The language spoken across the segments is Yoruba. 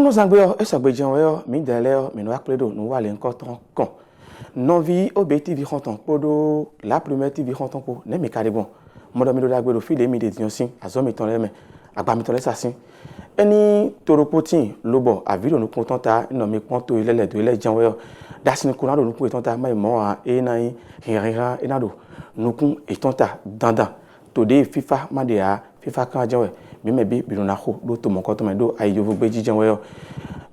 Zangbeyo esogbejenweyo mindeleyo minwakledo nuwale nkoton kon novi obeti vi honton podo la première TV honton po ne mi kare bon modo mi do dagbedo fi de mi de tionsin azomi ton leme agba mi ton le sasin eni toropotin lobo avido nu kontanta no mi ponto ilele do ile janweyo dasini kunado nu ku etonta mai mo a enai hirira enado nukun etonta dandan tode FIFA madea FIFA kan janwe mi mebi biruna ho do to mon koto me do ayo vogbe jijanweyo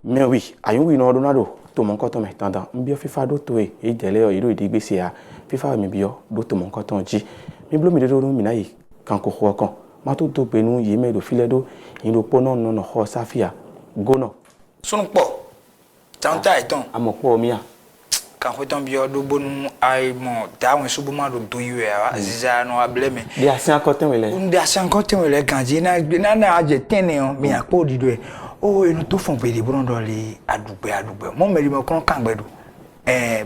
mais oui ayun wi no do nado to mon koto me dandan mbio FIFA do to e dele yo iro idigbese a FIFA mi bio do to mon koto ji mi blo mi do mi na yi kan ko ho kan ma to do penu yi me do file do yin do pono no no ho safia gono sunu po tanta iton amopo mi a kan ho ton bio do bonu ai mo da won subu ma do do yi a ziza no ableme di asan koten wele ndi asan koten wele ganji na aje tene o mi apo di do e o enu to fon pe di brondo le adugbe mo meri mo kon kan gbedu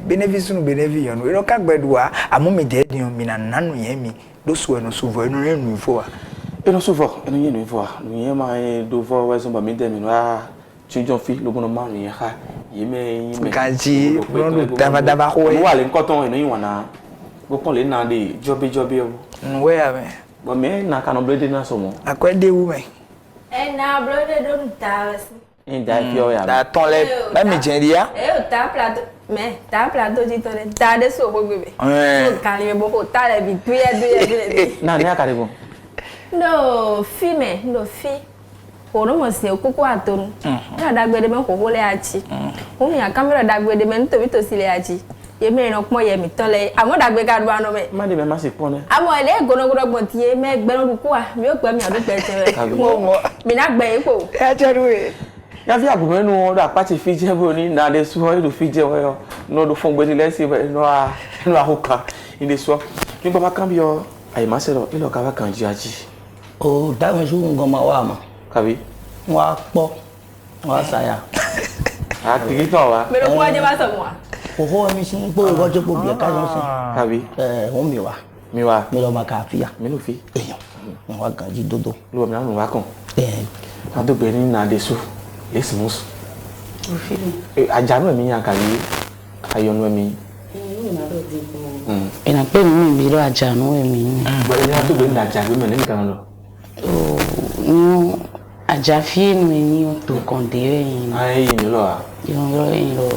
benefice no benefice yo no ero kan gbedu a amo mi de di mi na nanu ye mi do so enu suvo enu renu ifo a enu suvo enu ye nu ifo a nu ye ma do vo we so ba mi de mi no a chijon fi lo bono ma nu ye ha ye me ganji brondo dava ho mo wa le nkoton enu yin wana go kon le na de jobi o nwe ya me bo me na kan blade na so mo akwede wu me na blode do tavas. Da pio ya. Da ton le ba mi jenria. Ta plateau. Mais ta plateau dit ton ta de so bebe. Quand il boko ta le bi tuya. Na ne akare bon. No fime, no fi. Ono mo se okuku atonu. Na dagbede men ko ho le achi. O mi akamera dagbede men to bi to sile achi. Ye me no pon ye mi ton le. Amo dagbe ka do ano me. Ma de me ma se pon ne. Amo ele gonogono gbon ti ye me gbe no ruku a. Mi o gbe mi adu pe te. Mo mi na gbe ipo. E jeru e. Ya fi agumen nu do apati fi je bo ni na de su ho do fi je wo no do fon gbe ni lesi no a hoka in de so. Ni ba ma kan bi o ai ma se ro ilo ka wa kan ji aji. O da me su ngon ma wa ma. Kabi. Wa po. Wa saya. A ti to wa. Me ro ko aje ba so mo. Oho mi sin po ko je po bi ka jo sin. Kabi. O mi wa. Mi wa. Mi lo ma ka fi ya. Mi lo fi. Eyan. Wa kan ji dodo. Lo mi na nu wa kan. Ado be ni na de su. Yes mus. O fili. Ajanu mi yan kabi. Ayonu mi. Ni na do di ko. Ina pe mi bi ro ajanu mi. Bo ni ado be na ajanu mi ni kan lo. O no ajafi ni o to konde yin. Ai ni lo a. Yin lo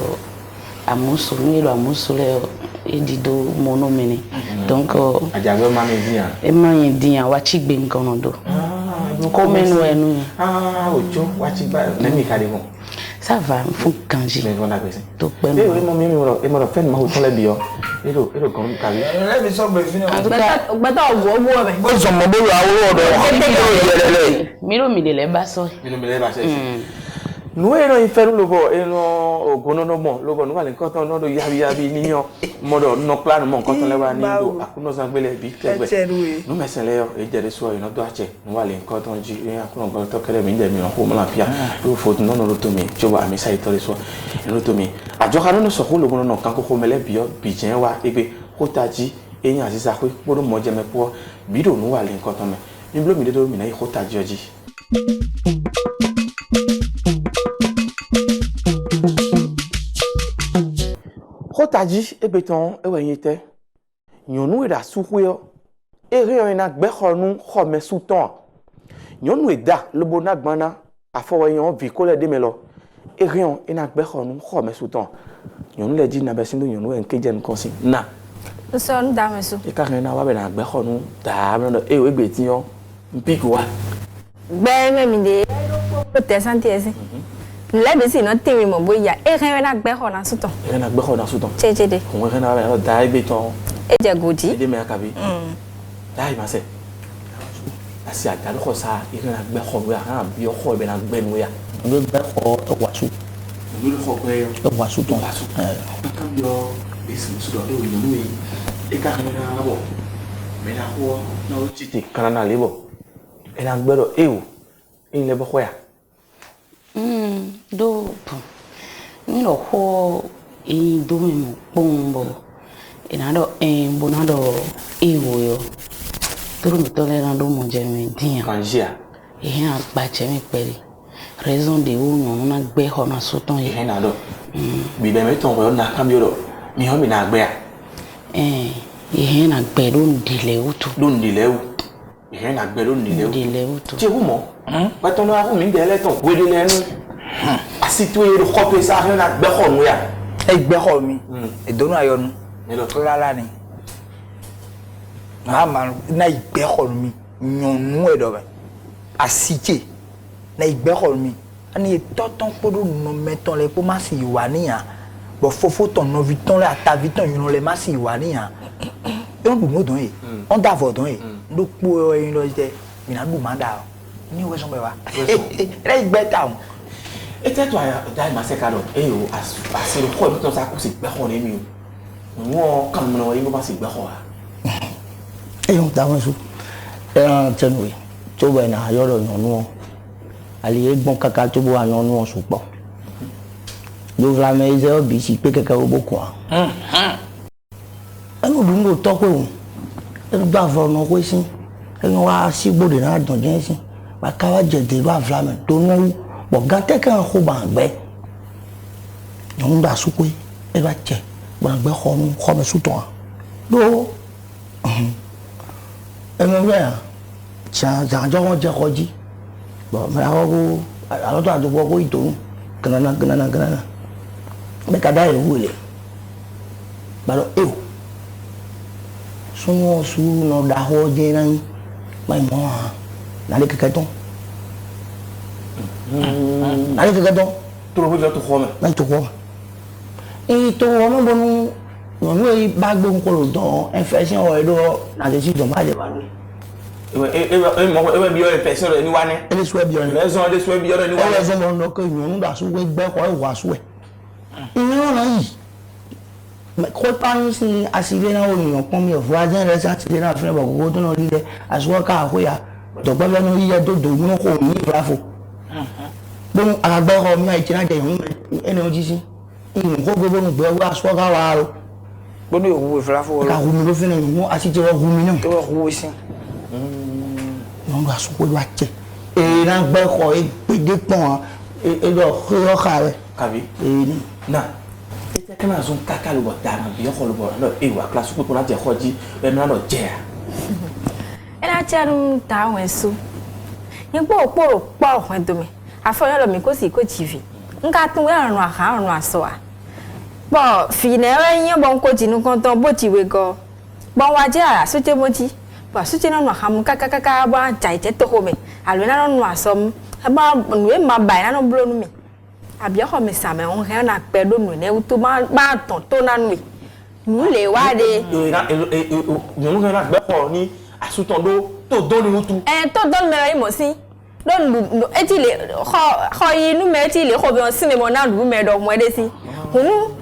amusu ni lo amusu le edido mono mini. Donc ajanu ma mi diyan. E ma yin diyan wa chi gbe nkan do. Ko menu enu. Ojo wa chi ba na mi kare bon. Ça va, faut kanji. Mais on a besoin. To pe Eh oui, mon mimi e mo fe ma ho ton le bio. Ero kon kare. Le bi so gbe fini. Gbeta owo me. Bo so mo bo awo do. Miro mi de le ba so. Mi no me le ba se. Nu ero inferno lobo eno ogono no mo lobo nu wale nkan ton no do yabi niyan modo no plan mo nkan ton le wa ni do akuno sangbele bi tegbe. Nu mesele yo e jere so ino do ache nu wale nkan ton ji e akuno gbo to kere mi je mi ho mo la pia do fo no no to mi jo wa mi sai to le so ino to mi ajo ka no so ko lobo no kan ko mele bi yo bi jen wa ebe ko taji eyan asisa pe podo mo je me po bi do nu wale nkan ton me mi blo mi de do mi na i ko taji oji. Hotaji ebeton ewenyete nyonu eda suhuyo ere na gbehonu khome suton nyonu eda lobo na gbana afoweyan vi ko le de melo ere ena gbehonu khome suton nyonu le ji na besindo nyonu enkeje nkan sin na So n da me so. e ka na wa be na gbehonu da me e we gbe ti yan big wa Gbe me mi de lo te santi esi. Le be si no temi mo boya e ren na gbe ho na suton. ere na gbehonu suton Chechede. ko ere na wa da ebeton E je godi. e de me akabi da ma se asi aja lo sa ere na gbeho wa ha bi o kho be na gbenu ya Gbe ko to wa su. mi lo kho pe To wa su ton. kan yo esi su do e nyonu e ka na bo me na ho na o chiti kana na lebo Et là, il est beaucoup. Do ni lo ho do me pombo ina do bonado yo turu mi tole na do mo je mi dia Kanjia ba che mi peri raison de où non na gbe ho na so ton e na do bi be me ton ko na kam yo do mi ho mi na gbe a na gbe do ndile utu na gbe do ndile utu ti hu mo ba ton na hu mi de le ton we de le nu asitwe ro ko sa he na gbe ho nu ya e gbe ho mi e do nu ayonu e lo to lala ni mama na igbe ho mi nyonu e do be asike na igbe ho mi ani toton podo no meton le po ma si wa niyan bo fofo ton no viton le ataviton yun le ma si wa niyan e on du no don e on da vo don e do po yin lo je mi na du ma da ni we so be wa re igbe ta o et toi da ma se kado o asiro ko mi ton sa ko si gbe ho ni mi o kan mo no yin ko ma si gbe ho a on ta won su tenwe to be na yo lo yonu ali egbon kaka to bo ayan nu osun po do vla me ze obi si pe keke obokun enu du mo to pe o enu gba fo no ko sin enu wa si gbode na don je sin ba ka wa je de ba vla me to nu bo gan te kan ko ba gbe yon da su pe e ba je ba gbe ko me su ton do enu be ya cha jo won je ko ji bon mais alors toi tu vois quoi il tourne canana mais kada e wule balo suno su no da ho je nan mai mo na le kakaton na le kakaton to ro jo to khoma na to khoma e to mo bonu no e ba gbo nko lo don infection o edo na de si don ma de ba lo e bi o infection ni wa ne ele so bi o ni raison de so bi o ni wa ele so mo no ko yun da so we gbe ko e wa so e ìyẹn náà yìí kó pàrọ̀ sí àṣìlẹ̀ náà òyìnbó pọ́n mi ọ̀fọ̀ ajẹ́ rẹ̀ sí àṣìlẹ̀ náà fún ẹ̀bọ̀ gbogbo tó náà rí rẹ̀ àṣìwọ́ká àkóyà tọ̀pẹ́ lẹ́nu yíyẹ tó dò ní kò ní ìfúráfò gbóhùn àgbẹ̀ ọkọ̀ mi àìtí náà jẹ̀yìn ẹni ojú sí ìyìn kó gbogbo gbẹ wá àṣìwọ́ká wà á gbóná òwú ìfúráfò ká humi ló fẹ́ràn ìwọ̀n àṣìjẹ́ humi náà tó wọ́n kúwó sí wọ́n lọ àṣùkò ìwà jẹ èyí náà gbẹ́kọ̀ ègbèdé pọ̀n ẹ̀dọ̀ ọ̀ká rẹ̀ kabi èyí na ete kana zon kaka lo dana bi yo lo bo no wa class ko na je khoji be na no je ena charu ta wen su yin po poro po hwen do mi afoyan lo mi ko si ko chivi nka tun we ran aha ran aso a bo fi na yin bon ko jinu kan ton bo ti we go bon wa je ara so te mo ji ba so te na no ha mu kaka ba jai je to ho me alo na no aso ba nwe ma ba na no blo nu mi abia ho me sa me on he na pe do nu ne to ba ton to na nu nu le wa de na nu na gbe ko ni asuton do to ni utu to do me mo si do lu e ti le ho inu me ti le ho bi on si me mo na lu me do mo de si hunu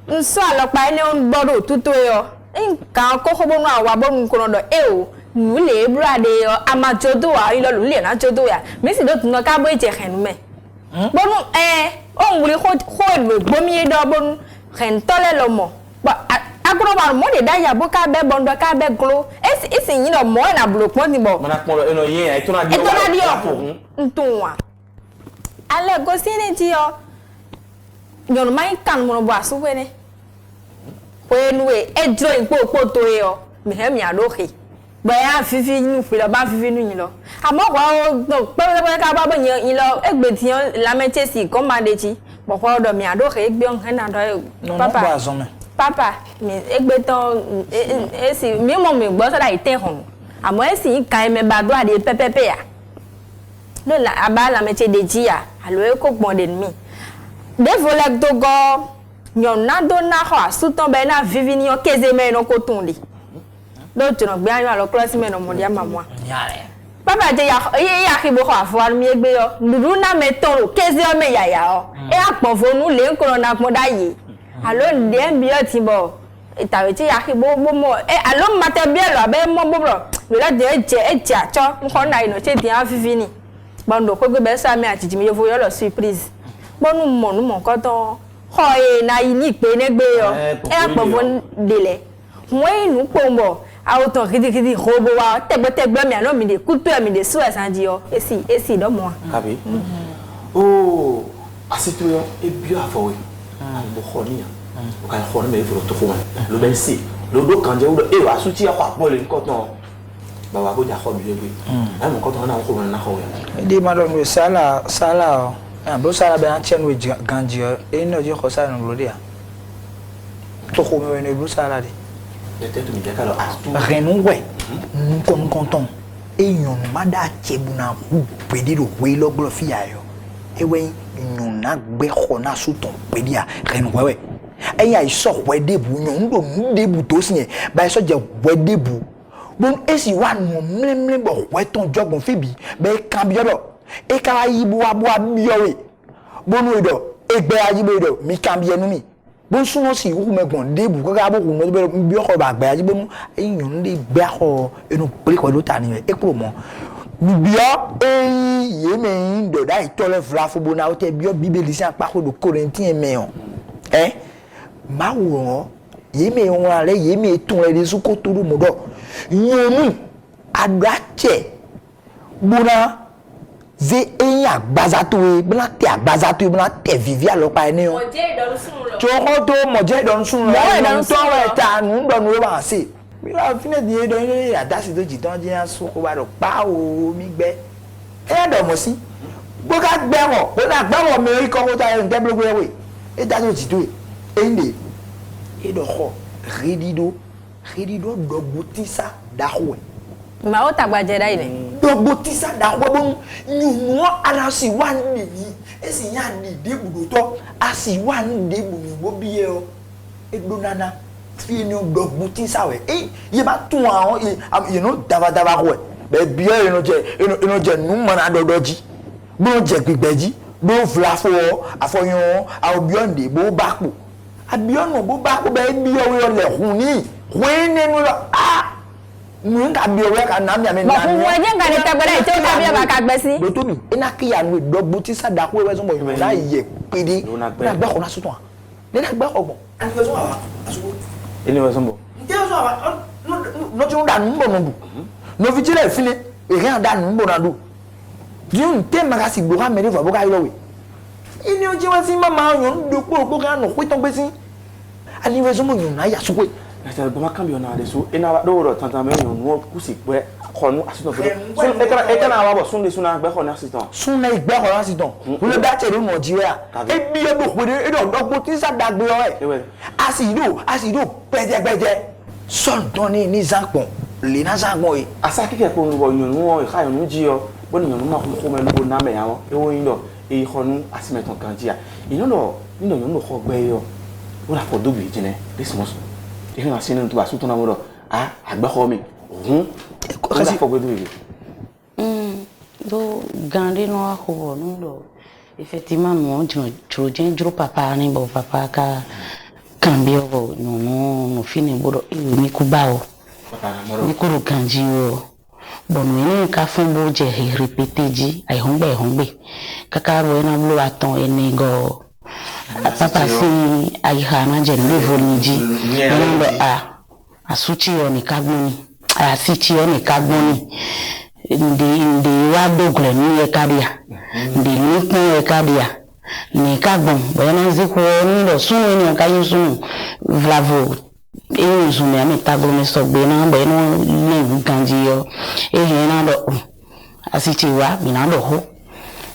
nso alopa ni on gbodo tutu yo nkan ko ho bo nu awa bo nu ko do o nu le bra de yo amajodo wa ilo lu le na jodo ya mi si do tun no ka bo je hen me bonu on wuli ko lo gbomi do bonu hen tole lo mo ba agro ba mo de da ya bo ka be bondo ka be glo esi yin lo mo na blo pon ti bo mana pon lo eno yin e to na di o ntun wa ale go si ni ti yo yon mai kan mo bo asu we ne o enu e jro ipo to yo mi he mi adoke baya fifi nu fi lo ba fifi nu yin lo àmọ́ ko pe ka ba bo yin lo egbe ti la meche si ko ma de chi bo ko do mi ado ke egbe on na do papa mi egbe ton si mi mo mi gbo so da ite hon àmọ́ esi kan me ba do ade pepepe ya lo la aba la meche de ji ya alo e ko gbon de mi de volek to go nyon na do na ho asuton be na vivi ni o keze me no ko tun li do tun gbe ayo alo class me no mo dia mamwa papa je ya ki bo ko afo mi egbe yo luru na me ton lo keze o me yaya o e apon fonu le nko na pon daye alo de bi o ti bo itawe ti ya ki bo mo e alo mate bi lo abe mo bo bro le la de e cho mo na ino che dia vivini bondo ko gbe sa mi ati jimi yo fo yo lo surprise bonu mo ko to ho e na ini pe ne gbe yo e po bon dele wọ́n inú pòǹbọ̀ àwòtán kìdìkìdì robo wa tẹ̀gbẹ́tẹ̀gbẹ́ mi àná mi dé kútó mi dé sùn ẹ̀sán di ọ èsì ìdánmọ́. Kàbí ooo àsìtò yọ ebi àfọwé àgbò xɔ níyà o ka xɔ ní mɛ eforo tó fún wa ló bɛ se lódò kànjẹ wúlò e wà sùtì akọ àpọ̀lẹ̀ nkọ́tàn bàbá kó jà xɔ bi yẹ ẹ mọ̀ nkọ́tàn náà kó wọn náà xɔ yẹ. Ẹdí ma dọ̀ nù sálà ọ àbúrò sálà bẹ́ẹ̀ tiẹ̀ nù gànjì ọ èyí náà jẹ́ kọ́ sálà nù lóde à tó kó mi wẹ̀ ní ìlú sálà de. Renu ouais nous comme content et yon mada chebuna pedi do we lo glo fi ayo e we yon na gbe khona su ton pedi a renu ouais e ya iso we debu yon do mu debu to sin ba so je we debu bon esi wa no mlemle bo we ton jogun fibi be kan bi do e ka yibu abu abiyowe bonu edo egbe ayibo edo mi kan bi enu mi bon suno si wu megbon debu ko ga bo ko no be bi ko ba gba ajibe mu eyan le gba ko enu pele ko lo ta ni e kuro mo bio ye me do da itole vla fo bona o te bio bibeli si apa ko do Corinthiens me on ma wo ye me won ale ye me tun le su ko turu mo do yonu adrache bona ze eyan agbazato e bla te agbazato e bla te vivia lo pa eni o Oje idonu sun lo Choko to moje don sun lo don to we ta nu don lo ba se mi la fine die don ile adasi to ji don je asu ko ba do pa o mi gbe e do mo si bo ka gbe wo bo na gbe wo mi ko ko ta en te blogo we e da to ji to e nde e do ho ridido do botisa da ho ma o tagbaje dai ne do botisa da ho bo nyuno ara si wa ni esi ya ni debudo to asi wa ni debudo bo biye o egbo nana fi ni do botisa we ye ba tun awon you know dava ko be biye eno je nu mo na dodoji bo je gbigbeji bo flafo afoyun awobionde bo bapo abionu bo bapo be biye o le hun ni we nenu mun ka bi owe ka na mi ba fun wo je nkan ni tagbere ti o ka bi ba ka gbe si do to mi ina ki ya nu dogbo ti sada ko we so mo na ye pede na gbe ko na so ton le na gbe ogbon an fe so wa asugo Ele vai sombo. nte so wa no ti un da nu mbo no bu no fi tire fini e kan da nu mbo na du di un te ma si gbo ka mere fo bo ka ilo we ini o ji wa si mama yon do po kan no ko ton gbe si ani we so mo yon na ya so we Esta bama cambio na desu ina ba do ro tanta me yon wo kusi pe khonu asitan fo so e kana wa bo sunde suna gbe khonu asitan sunna igbe khonu asitan wo le da tere mo Nigeria e bi e do pe e do dogbo ti sa dagbe o e asido peje so don ni zanpon le na zanpon e asa kike ko nwo yon wo e ka yon ji o bo ni yon ma ko me lo na me yawo e wo yin do e khonu asimeton kan ji a ino do ni do yon lo kho gbe yo wo la ko dogbe jine this must e na sinu to asu to na mo do agbe kho mi kasi fo gbe do do gande no ako no do effectivement mo jro papa ni bo papa ka cambio bo no fini bodo mi kubao ni kuru kanji o bon mi ka fun bo je répéter ji ai hongbe kaka ro na blu aton eni go papa si ai hana je level ni ji ndo asuchi o ni kagboni asichi o ni kagboni ndi wa dogle ni ekadia ndi ni ekadia ni kagbon bena ziko ni lo sunu ni ka yusunu vlavo e zume ami taglo me so gbe na be no ni ganji yo e hena do asichi wa bina do ho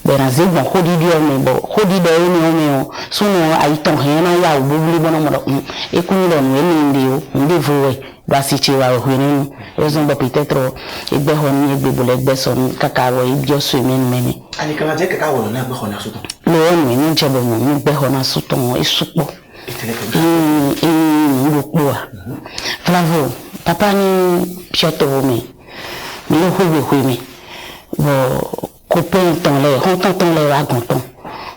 bena zibon khodi o me bo khodi do ni o me o sunu aiton hena ya ubuli bona mo e kuni lo ni ndi o ndi vuwe basichi wa hwenu raison ba peut-être egbe honi egbe bole egbe son kakaro ibio swimming meme ani kala je kakaro na gbe hona suton lo ni ni jebo mo ni gbe hona suton isupo ngokwa bravo papa ni pioto mi lo hwe mi bo copain ton le wa gonton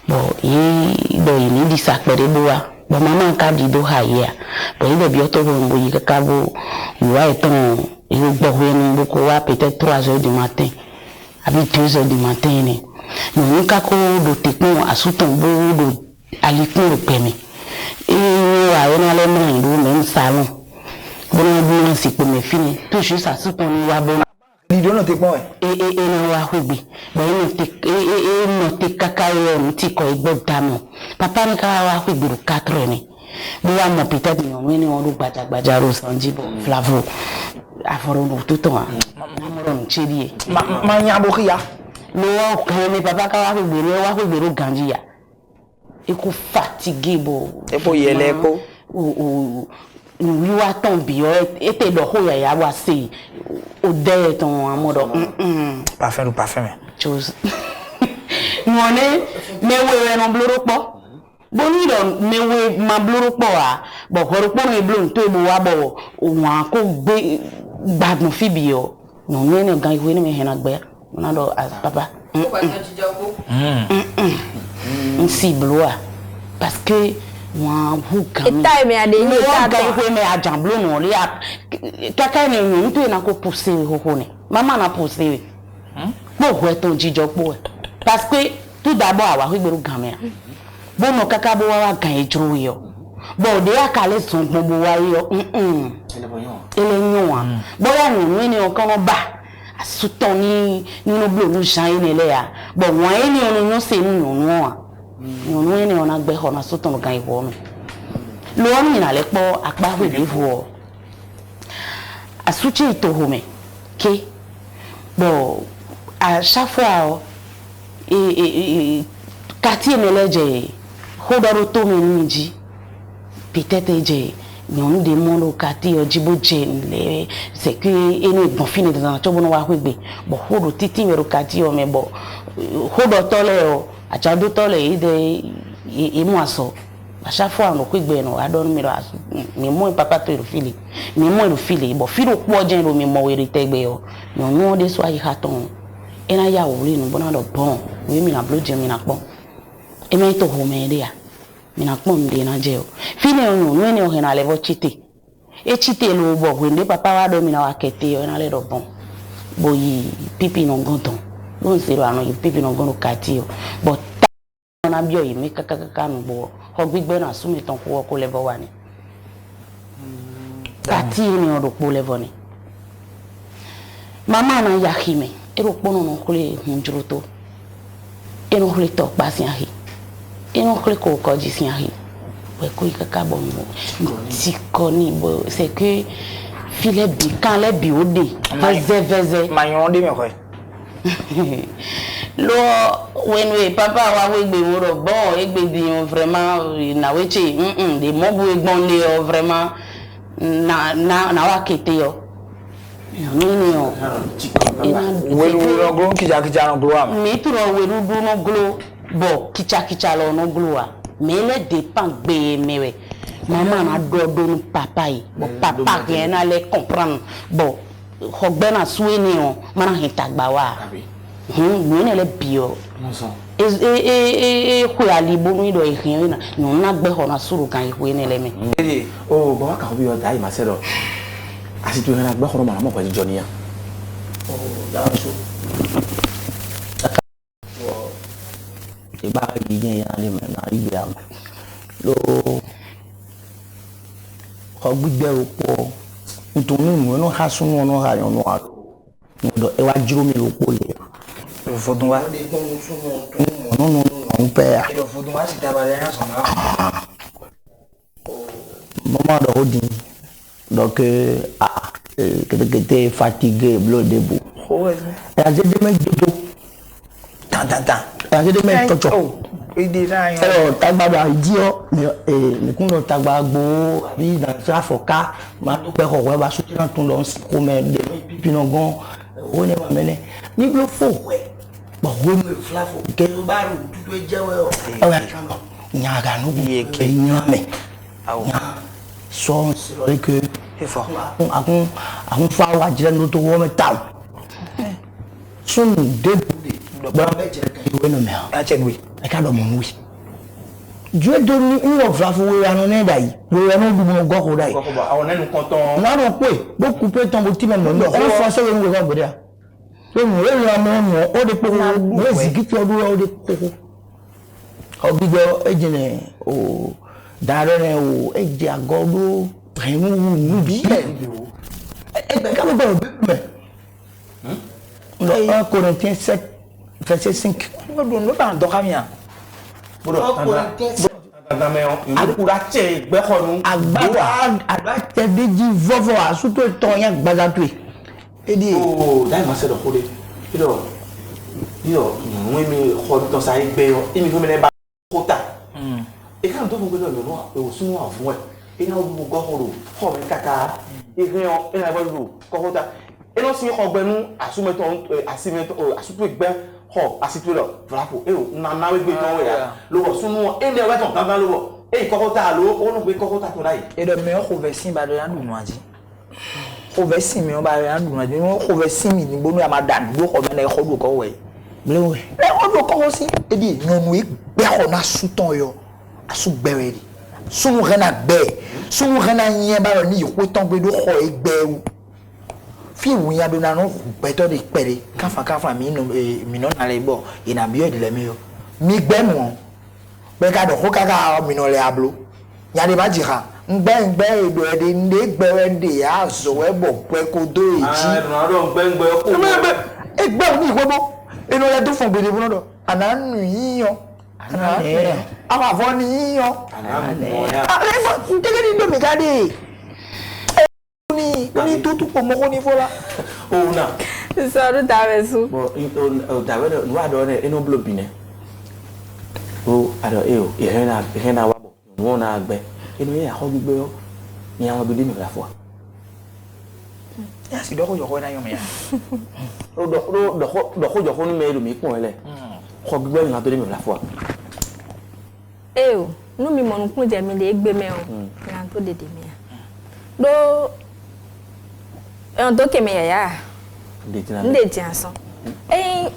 bo yi do ni di sakpere boa bo mama ka di do haya bo ibe bi oto bo yi kaka bo yuwa eton Et au bout beaucoup peut-être 3h du matin. Avec 2h du matin, nous avons de techno à sous tombeau de alikon le permis. Et on a les mains dans le même salon. Bon, on a c'est pour mes filles. Tout juste à sous ton bon. L'idée non techno. Et on a hubi. Bon, on a caca et on t'y quoi tamo. Papa n'a qu'à hubi de 4 années. Bon, on peut-être on a badjaro sanjibo flavo. Aforo tout temps. Maman chérie. Manya bokia. Non, quand papa ka wa hubi ganjia. Et qu'on fatigué bo. Et pour y aller ko. Nous lui attend bio était de hoya ya wa se o de ton amodo. Parfait ou parfait mais. Chose. Nous on est mais we non bloro po. Boni do mais we ma bloro po a. Bo horo po me blon to bo wa bo o wa ko gbe gbadun fi bio. No ne gan iwe ni me hena gbe. Na do as papa. Si bloa parce que moi vous quand même mais à des mais à jamblo non li a kaka ni nous tu na ko pousser ho ne maman na pousser bo ho ton jijo po parce que tout d'abord wa gbero gamia bo no kaka bo wa gan ejuru yo bo de akale son bo wa yo ele nyon bo ya ni o kan ba asuton ni no blo no shine le ya bo won ni onu no se ni no a nous on a gbe hona so ton gan iwo mi lo mi na le po apa we de fu asuchi to ho me ke bo à chaque fois quartier meleje hodoro to mi nji peut-être je nous demandons au quartier ojibo je le c'est que ene bon fini dans to bono wa hwegbe bo hodo titi wero quartier me bo hodo tole o achado tole ide imu aso à chaque fois on ko gbe no adon mi ra mi mo papa to fili mi mo ro fili bo filo po je ro mi mo we ri tegbe o no no de so ayi haton ena ya wo ri no bona do bon we mi na bloje mi na pon e me to ho me de ya mi na pon de na je o fili no no ni o he na le bo chite e chite lo bo we de papa wa do mi na wa kete o na le do bon bo yi pipi no gonton don se ro anu yi pipi no gon kati o but na bio yi me kaka no bo ho gbigbe na sumi ton ko le bo wa ni kati ni o do po le bo ni mama na ya hime e ro pono no kule hunjuro to e no kule to pa si ahi e no kule ko ji si ahi we ko kaka bo mo ti ko ni bo c'est que filet bi quand les bi o de veze Mayon de me ko lo when we papa wa we gbe woro bon e gbe diyan vraiment na weche de mo bu egbon le vraiment na wa kete yo ni o we no glo kija no glo am mi turo we ru du no glo bo kicha lo no glo a me le dépend gbe mewe maman na do papa yi bo papa ke na le comprendre bo hogbe na sueni o mana hitagba wa ni le bio ko ali bo ni do ihin na no na gbe ho na suru kan ihu ni le me o bo ka obi o dai ma se do asitu na gbe ho ma mo ko joni ya o da so e ba gi gen ya le me na ibi am lo ho gbigbe o po ntonu nu no ha sunu no ha yo no a do e wa jiro mi lo po le fodun wa no on pe a e fodun wa si tabale na so na maman do hodi donc que t'es fatigué blo debout et a de me do tan a de me to oh e di ra yan alors tagba ba di o me kun do tagba gbo abi dans sa foka ma do pe ho we ba so ti na tun lo ko me de pipi no gon o ne ma mene ni blo fo we ba wo me flafo ke ba ru du je we o nya ga no bi ke nya me so c'est que c'est fort akun fa wa jire no to wo me taw sun de ba me jire kan we no me a chen we e ka do mo wi Dieu donne une offre pour un d'ailleurs. Le nom du mon gars d'ailleurs. On est nous contents. Non, non, oui. Beaucoup peut tomber petit même. On français on va dire. Le mot est même on de pour le zigi qui a dû au de coco. Obigo ejene o darene o eje agodo premu nubi. E be ka be be. Le 1 Corinthiens 7 verset 5. On pas en dokamia. Agba te deji vovo asuto tonya gbazatwe. Edi Oh, dai ma se do kode. Yo, mwemi khod to sa igbe yo, imi ko mele ba kota. E kan to ko do no, e o sunu avun e. E na obu go horo, ho me kaka. E rin o, e na ba lu, ko kota. E no si ho gbenu asumeton asimeton asuto igbe ho asitwe lo. Voilà ko e o na na we gbe ton we ya. Lo wo sunu e ne wa ton gangan lo wo. E ko kota lo, o no gbe ko kota to dai. e do me o versin ba do yan du no aji. O versin me o ba yan du no aji. O versin mi ni bonu amadan bo ko be na e khodu ko we. Blewe. Le o do ko si e di nyonu e gbe ko na suton yo. Asu gbewe di. Sunu rena gbe. Sunu rena yin ba ni yo ton gbe do ko e gbe o. Fi wunya do na no beto de pere. Kafa mi no mi no na le bo. E na bio de le mi yo. Mi gbe mo. Be ka do ko kaka mi no le ablo. Ya de ba jira. Ngbe edo e de nde gbe de ya so we bo pe ko do eji. Ah, Ronaldo ngbe ko. Egbe ni iwobo. Eno le do fun gbede bu no do. Ananu yiyan. Àwọn àfọ́ ni yíyan. Àlẹ́fọ́ tẹ́lẹ̀ ní domi káde. Ní tó túpọ̀ mọ́kó ní fọ́lá. Oh, na. Sọ̀rọ̀ tàbí sùn. Bon, tàbí no ado ne eno blobi ne. O ado o ihe na wa bo. No na agbe. Eno ye ho gbigbe yo. Ni àwọn bi de mi la fo. Yà sì dọ́kọ̀ jọ̀kọ́ náà yọ̀ mí yà. Dọ̀kọ̀ jọ̀kọ́ ní mẹ́rin mi pọ̀ ẹlẹ̀. Ho gbigbe yo na to de mi la fo. Eu, no mi monu kun je mi le gbe me o. Na to dede mi ya. Do to ke me ya. Nde ti asan.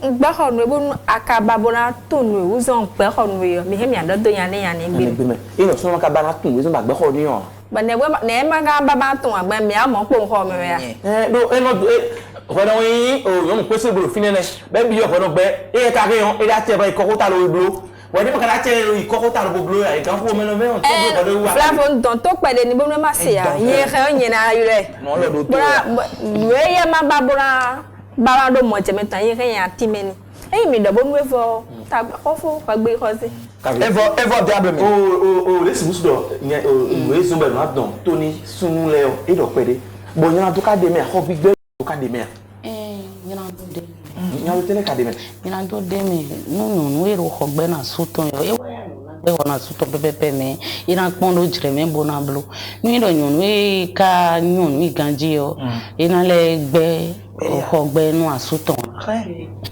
Ngba ho nu ebo akaba bona to nu e uzon pe ho nu yo. Mi he mi adodo yan le gbe me. Ino so ma ka ba na tun we so ma gbe ho ni o. Ba ne ma ga ba tun agba mi a mo po ho me ya. Do eno ọ̀fọ̀dọ̀ yin o yo mo pese gboro finene. Be bi ọ̀fọ̀dọ̀ gbe e ka ke yon e da te ba ikoko ta lo blo. Wọ́n ní kàdá tẹ ìkọ́kọ́ tà lọ́gbọ̀ blóyà ìkànfọ́ mẹ́nu mẹ́rin tó gbọ́ pẹ̀lú wà. Flavon don tó pẹ̀lẹ́ ní bọ́n má ṣe à yẹ ẹ̀hẹ́ yẹn náà rẹ̀. Bọ́lá wẹ́ẹ́ yẹ má bá bọ́lá bára ló mọ̀ jẹ̀mẹ́ta yẹ ẹ̀hẹ́ yẹn àti mẹ́ni. Ẹ̀yìn mi dọ̀bọ̀ mú ẹ̀fọ́ tàbí ọ̀fọ̀ pàgbé kọ́ sí. Ẹ̀fọ́ bí abẹ́mi. O lè sì bùsùn dọ̀ ìwé zumba ìlú àdàn tó ní sunu lẹ́yọ ẹ̀dọ̀ pẹ̀lẹ́. Bọ̀ yẹn tó ká dé mẹ́à kọ́ gbígbẹ́ tó ká dé mẹ́à. Nyalo tele kademe. Nyalo deme no ero hogbe na suton yo. E wona suton pepepe me. Ina kpondo jire me bona blo. Ni do nyonu e ka nyonu mi ganji yo. Ina le gbe hogbe no asuton.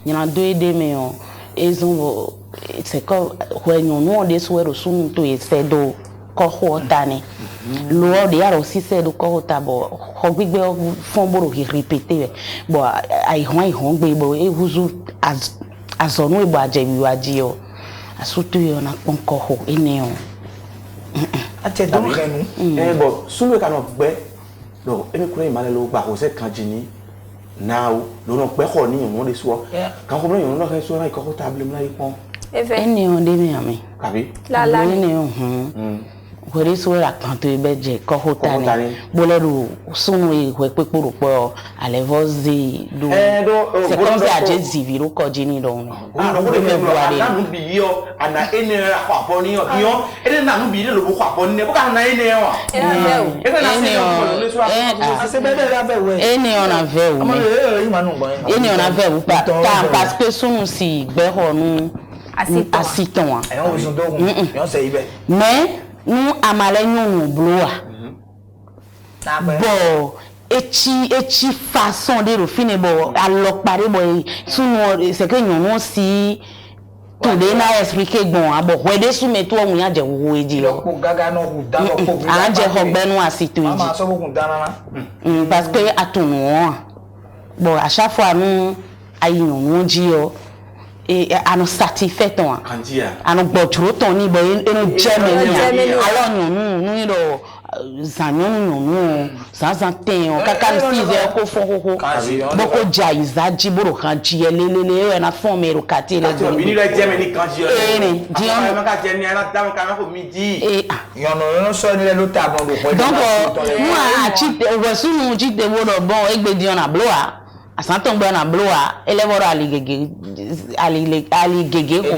Nyalo do edeme yo. Ezumbo c'est comme nyonu on de suero sunu to esedo ko hotane. Lo de yaro si sedo ko hotabo. Hogbigbe fon boro ki répéter. Bo ai hon gbe bo e huzu azonu e bo ajebi waji yo. Asutu yo na ponko ho ene yo. Ate don renu. Bo sunu ka no gbe. Do e mi kure male lo gba ko se kan jini. Now lo no pe ho ni yon de so. Kan ko yon no ke so na ikoko table mi la ipon. Ene yo de mi ami. Kabi. La ene yo Where so la kanto beje ko hotane boleru sunu e we peporo po alevozi do c'est comme si a jezi viro ko jini do mi no ko de na nu bi yo ana ene kwa po ni yo ene na nu bi le lo kwa po ni ko ka na ene yo ene ona ve o ene ona ve o pa parce que sunu si gbe ho nu asiton mais nous amalenu bloa bon echi façon de refiner bon alors paré bon sunu c'est que nous si tout de na expliquer bon abo wede sou meto ohun ya je wo eji lo ko gaga no hu da lo ko a je hogbenu asito eji mama so bokun dana na parce que atunu bon à chaque fois nous ayi no ji o et ano satisfait ton Andia. ano gbotro ton ni bo eno Germany alors nous do zanyon nous ça ten o kaka si ze ko fo boko jaiza jiboro kan ji elelele na fon me ro kati le do bini le Germany kan ji ni di on ma ka je ni ala dam kan ko midi yono so ni le lo ta bon do donc moi a chi o so nu ji de wo do bon egbe di on na bloa asanton gbe na bloa elevoro ali gege ko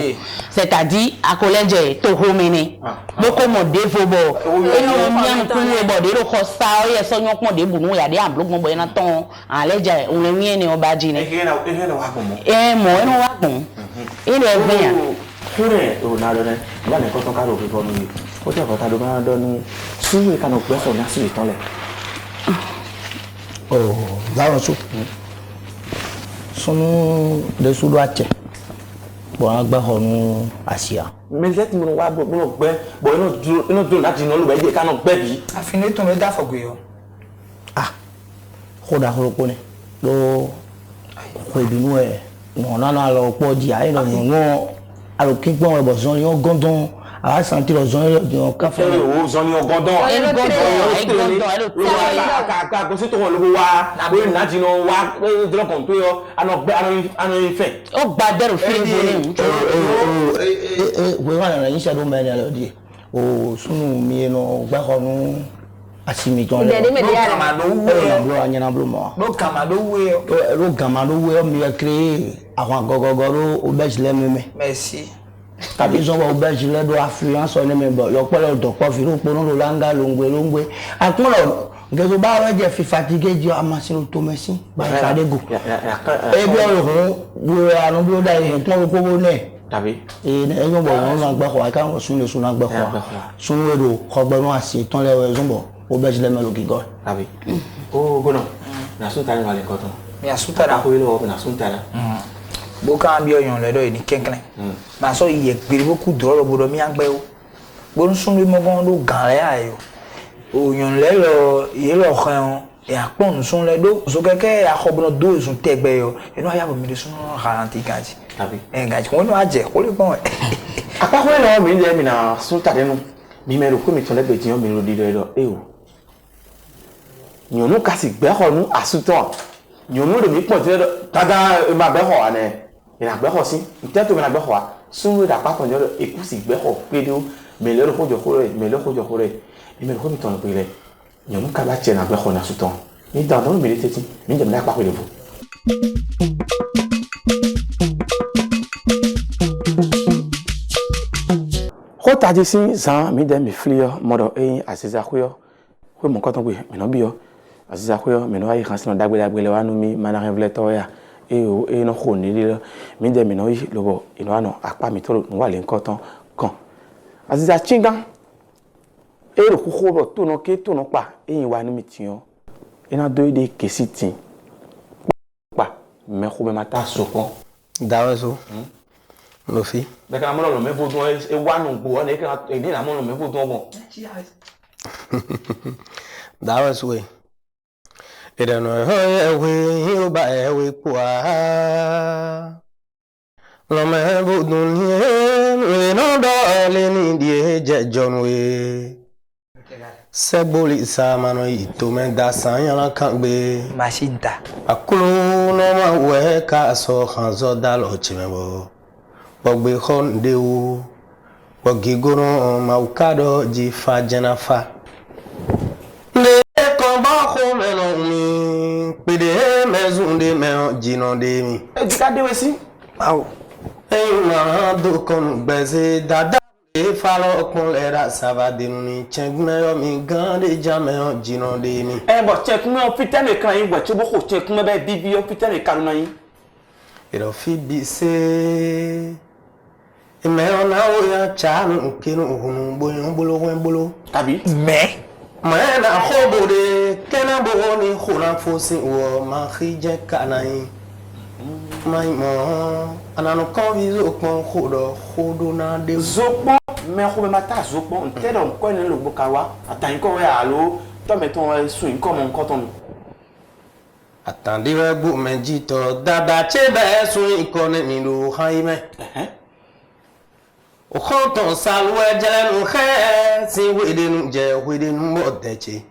c'est-à-dire akoleje to homene boko mo defo bo eno mian ku we bo de ro ko sa o ye so nyon pon de bunu ya de amblogbon bo ena ton aleje o le wi ni oba ji ni ehena wa gbon mo eno wa gbon ino egbe yan fure o na lo ne ba ne ko ton ka ro fi fo ni o te ko ta do ma do ni suwe kan o gbe so na si ton le Zaro so. Sunu de sudo ache. Bo agba honu Asia. Me let me wa bo gbe bo ino duro láti no lu be je kan gbe bi afine to me da fogbe yo Khoda khoropo ni. Lo ko ibinu e no na lo po di ai no alo kigbon e bo zon yo gondon a sentir lo zon yo ka fe o zon yo gondon ka ko si to lo wa bo na ti no wa dro kon to yo ano ife o gba dero fi ni we wa na yin shadow men lo di o sunu mi no gba honu asimi ton le lo anyana blo mo lo gama lo we o mi créer àwọn gogogoro o be jile mi merci tàbí so o be jile do affluence on me bo lo polo do po fi ro ponu lo langa longwe akunlo ngezo ba wa je fi fatigue ji amasino to mesin ba sade go e bi o ho wo anu bi o da e ton ko wo ne tàbí e yo bo won na gba ko aka won sun le sun na gba ko sun we do ko gbe no asi ton le we zumbo o be jile me lo gigo tàbí o gono na so tani wale ko ton mi asutara ko ile o na so tara bo kan bi oyan le do ni kenklen ma so iye gbere boku doro bodo mi agbe o bo nsun bi mo gan do gan le ayo oyan le lo ye lo kan e apon nsun le do so keke akobno do sun tegbe yo enu aya bo mi de sun garanti gaji tàbí gaji ko no aje ko le gbon apa ko le mi je mi na so tare nu mi me ro ko mi ton le gbe ti yan mi ro di do e o nyonu kasi gbe ho nu asuton nyonu de mi pon ti tada ma be ho ane ina gbe ho si nte to mi na gbe ho a sunwe da pa ton yo e ku si gbe ho pe do me le ro ko jo ko re mi me ro ko mi ton pe le nyonu ka ba che na gbe ho na asuton ni dan don mi le teti mi je mi na pa pe le bu ko ta ji sin zan mi de mi flio modo eyin asiza kuyo ko mo ko ton pe mi no bi yo asiza kuyo mi no ayi kan sin dagbe le wa nu mi mana revelator ya e no ko ni le mi de mi no yi lobo ino ano apa mi to wa le nkan tan kan asiza chingan e ro ku ko to no ke to no pa eyin wa ni mi tiyan ina do ide kesitin pa me ko be mata sopon dawe so lo fi be ka mo lo me vodun e wa nu gbo na e ka e ni na mo lo me vodun bon dawe so we idanu ewe yoba ewe kwa lo me vodun ni no do le ni die jejon we seboli sa mano ito me da san yan kan gbe machinta akulu no ma we ka so kan zo da lo chimebo bogbe khon de o bogigono ma ukado ji fa jenafa le ko ba ko me no mi pede me zunde me jino de mi e ti ka dewe si aw e ma do kon beze dada e falo kon le ra savade ni chengme yo mi gande jame jino de mi e bo check me o fitan e kan yin bo che bo ko check me be bibi o fitan e kan na yin iro fi bi se e me ona o ya chanu kinu hunu bolo tàbí me na khobode kena bo ni khuna fosi wo ma khije kanai mai mo anano conviso kon khodo na de zopon me ko be mata zopon nte don ko ni lo gbo ka wa atan ko we alo to me ton sun ko mo nkan ton Attendez vous me dites dada chebe sun ikone mi lo haime. O khonton salwe jele nu khe si wede nu je wede nu modeche.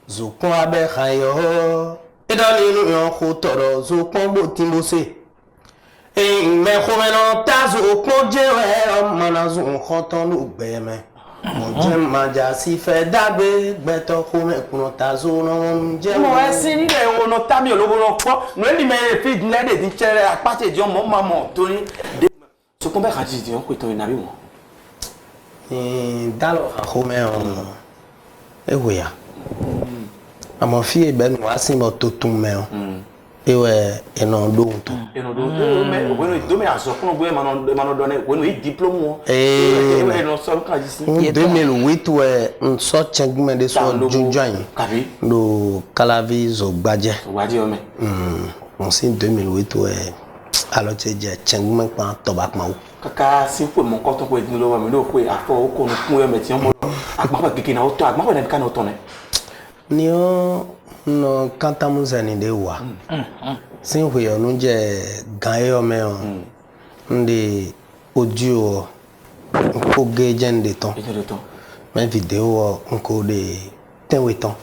Zukun abe khayo. Idani nu yon khotoro zukun bo timbose. E me khomeno tazu ko jewe mana zun khonton lu beme. Mon Dieu m'a déjà si fait d'abé, beto comme pour tazo non je. Mo e si ni le wono tami olobo no po. No ni me fi le de din chere apate di mo mama tori. So ko be ka ji di on ko to ina bi mo. Dalo khome on. E woya. Amo fi e ben wa si mo totun me on. E we eno do to. Eno do me bueno do me aso ko gbe mano do ne bueno i diplôme. No so ka ji si. 2008 we on so changme de so jojoin. Kabi. Do Calavi zo gbaje. Gbaje o me. On si 2008 we alors tu je changme pa to ba pa o. Kaka si po mo ko to ko edin lo wa mi lo ko afo o ko no kun yo me ti mo. Agba pa keke na o to agba pa na ka na o to ne. Ni o no cantamos en de wa. Sin we o no je gan yo me o. Ndi audio ko ge jen de ton. Mais vidéo ko de tenwe ton.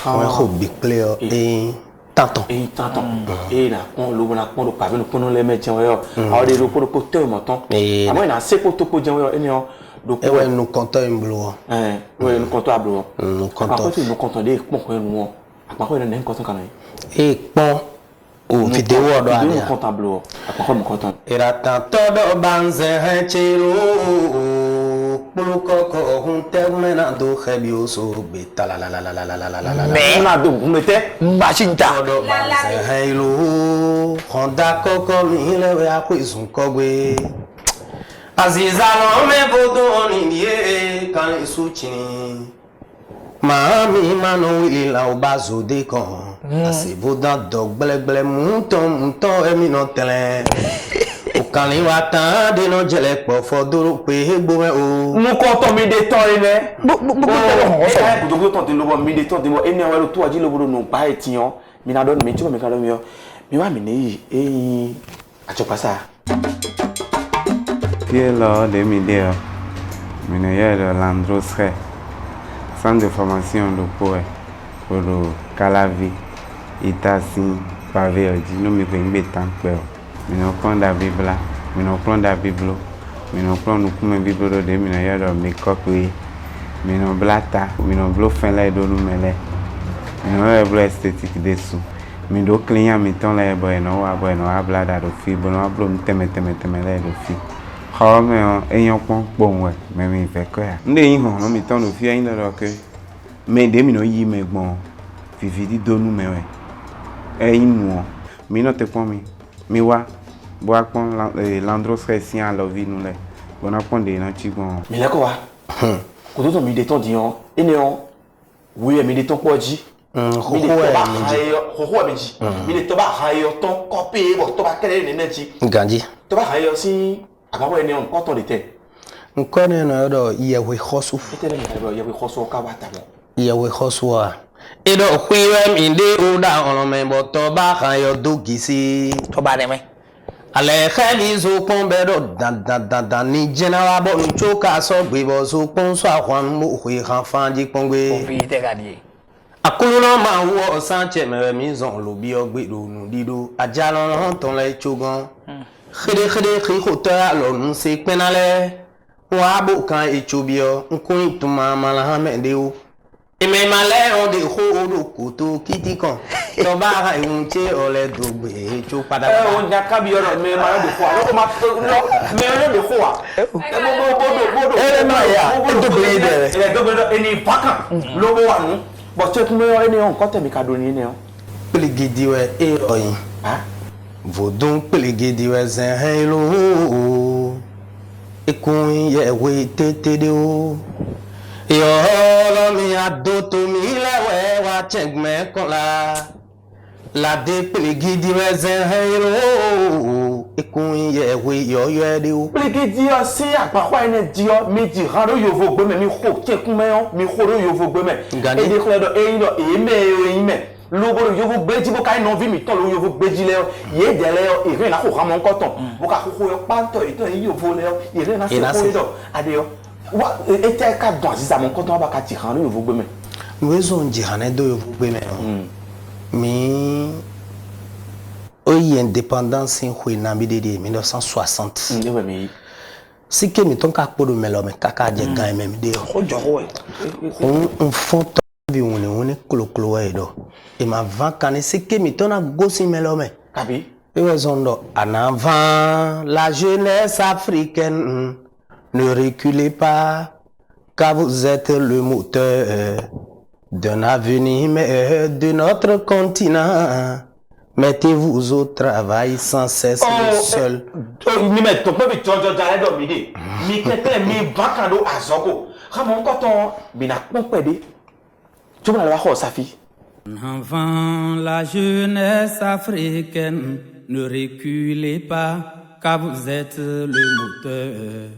On ko big player et tanton. Et tanton. Et là on lo na ko do pa no kono le me jen yo. A de ro ko ko te mo ton. Amo na se ko to ko jen yo eni o. E we no konto mblo. We no konto ablo. No konto. Ko ti no konto de pon ko enu o. Apa ko ne konto kan yi. E pon o vidéo do ade. Video konto ablo. Apa ko mo konto. Era tanto do banze hechelo. Puluko ko hunte mena do khebio so beta la la la la la la la la. Me na do mete Machinta. do banze helo. Honda koko mi le we akwisun kogwe. Aziza lo me bodo ni ye kan isuchini. Mami mano wili la obazo de kon. Asibo dan dog gbele muton emi no tele. O kan li wa tan de no jele po fodoro pe egbo me o. Mo ko to mi de ton ile. Bo to de lo mi de ton de mo eni wa lo to aji lo bodo no pa etiyan. Mi na do mi ti mo mi ka do mi yo. Mi wa mi ni eyin ajopasa. Lors de midi, je de l'Androsre, centre de formation de poète pour le Calavi, Itassi, Pavé, nous me venons de temps que nous prenons la Bible, nous prenons la Bible, nous prenons la Bible de mes copies, nous blata, nous bluffons les deux numéros, nous avons esthétique dessous. Nous clients mettons les boys, nous avons blada de fibre, nous avons teme les de fibre. Oh mais ayant bon ouais mais me fait quoi ndé yin ho no mi ton no fi ayin do ke me de mi no yi me gbon fifi di do nu me we ayin mu mi no te pon mi wa bo akon landro stressien à la vie nous le bon akon de na chi gbon mi le ko wa ko to mi de ton di on ene on oui mi de ton po ji mi de to ba hayo ton copy bo to ba kele ne neji Ganji to ba hayo si agbawo ene on ko ton de te nkone no do yewe khosu etele mi ka yewe khosu ka wa ta mo yewe khosu a edo khwiwe mi de oda on me boto ba kan yo dogisi To ba de me. ale khali zo pon be do dan ni general bo nchoka so gbe bo zo pon so ahwan mo khwi kan fanji pongwe Fi te ga die. akuluno ma wo sanche me mi zon lo bi ogbe do nu dido ajalo no ton le chogan khede khi khota lo nu se penale wa bo kan echobio nkun tuma mala ha me de o eme male on de ho do koto kitikan to ba ha unche ole do gbe echo pada on ja ka bi oro me ma de fo a ma me ole de fo a bodo Ele ma ya, do gbe de. ele do gbe eni vacan lo bo wa nu bo che kun me eni on ko te mi ka do ni ne o peligidi we e oyin ha vodun peligidi we zen hello ekun ye we tete de o yo lo mi adoto mi lewe wa chegme kola la de peligidi we zen hello ekun ye we yo de o pliki di o si apapa ene di o mi di haro yo vo gbe me mi ho ke kun me o mi ho ro yo vo gbe me Gani. e de kle do e yin do e me o yin me logo yo vous beji bo kai non vi mi ton lo yo vous beji le ye de le irin na ko ha mo nko ton bo ka ko yo pa to ito yo vo le irin na se ko do ade yo wa ete ka don si sa mo nko ton ba ka ti han yo vous gbe me nous on dit han do yo vous gbe me mais oyi indépendance in hui na bidede 1960 e we mi si que mi ton ka podo melo me kaka je gan me de o jo ho on font bi on est clo edo et ma van kan si que mi ton a gosi melo me kabi et raison do en avant la jeunesse africaine ne reculez pas car vous êtes le moteur d'un avenir meilleur de notre continent. Mettez-vous au travail sans cesse seul. Mi met to pe jojo dale do mi de. Mi kete mi bakando azoko. Ramon koton bi na pon pede. Tu me la ho safi. Avant la jeunesse africaine, ne reculez pas, car vous êtes le moteur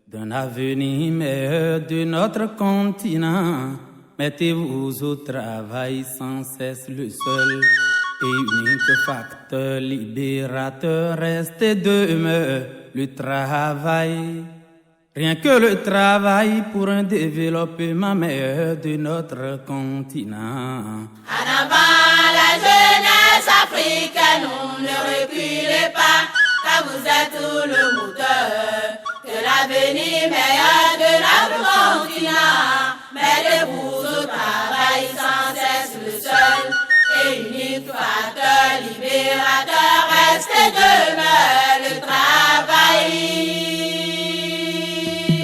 d'un avenir meilleur de notre continent. Mettez-vous au travail sans cesse, le seul et unique facteur libérateur reste et demeure le travail. Rien que le travail pour un développement meilleur de notre continent. En avant la jeunesse africaine, ne reculez pas, car vous êtes le moteur de l'avenir meilleur de notre continent. Mettez-vous au travail sans cesse, le seul et unique facteur libérateur reste et demeure le travail.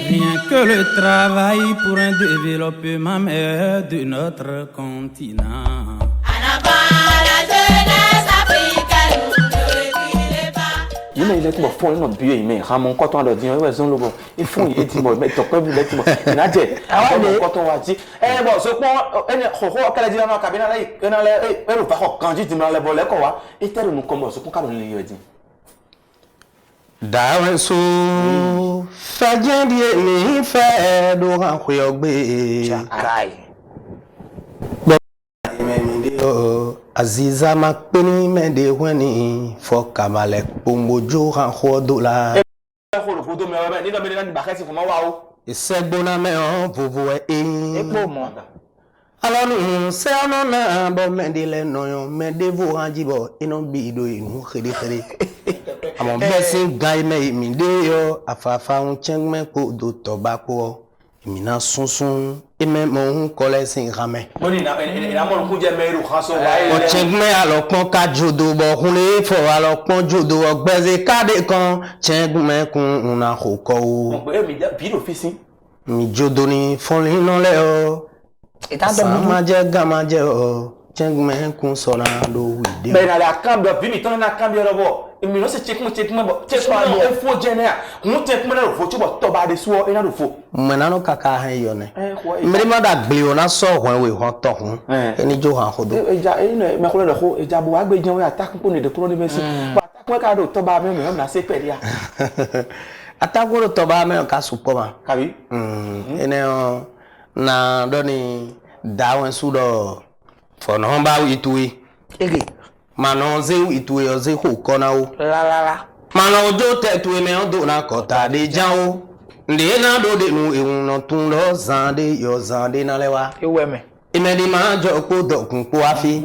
Rien que le travail pour un développement meilleur de notre continent. En avant la jeunesse africaine, ne reculez pas. Il est tout fond non bio mais Ramon koton do din we zon logo e fun e ti mo me to pe bu le ti mo na je Ramon koton wa ti bo so pon ene ho kala di na ka bi na le na le e ro fa ho kan ji ti na le bo le ko wa e tere nu ko mo so pon ka do le yo din Darwen sou fadien die mi fe do ran kwe ogbe chakai Aziza makpeni mende weni foka malek pombo jo ran khodola ko lo fodo me wa ni do me na ba kesi ko ma wa o Isegbona me on vovo e epo mo alors nous c'est on a bon mendele noyon mendevo ranjibo ino bido inu khedi khedi amon blessing guy me mi de yo afafa un chengme ko do tobako mi na sunsun e me mo kole sin rame boni na mo ku je meru khaso wa o chengme alopon ka jodo bo kunle fo alopon jodo ogbeze kade kan chengme kun una khoko mo pe mi bi do fisin mi jodo ni fonli no le o Samaje gamaje o chengme kun sona do wide. Ben na la cambio vini ton na cambio robo. E mi no se check mo bo. Check mo e fo genea. Mo check mo na fo chubo to ba de suo e na do fo. Mena no kaka han yo ne. Meri ma da gbe o na so hwan we hon to hun. Eni jo han hodo. E ja e no me ko le ko e ja bo agbe jan we attack ko ni de kuro ni mesi. Ba attack mo ka do to ba me na se pe dia. Attack ko to ba me ka supo ma. Kabi. Ene o na doni dawen sudo for no ba itui ege mano ze itui o ze ho kona o la mano ojo te tu me odo na kota de jan o nde na do de nu ehun no tun lo zande yo zande na lewa ewe me imedi ma jo ko dokun po afi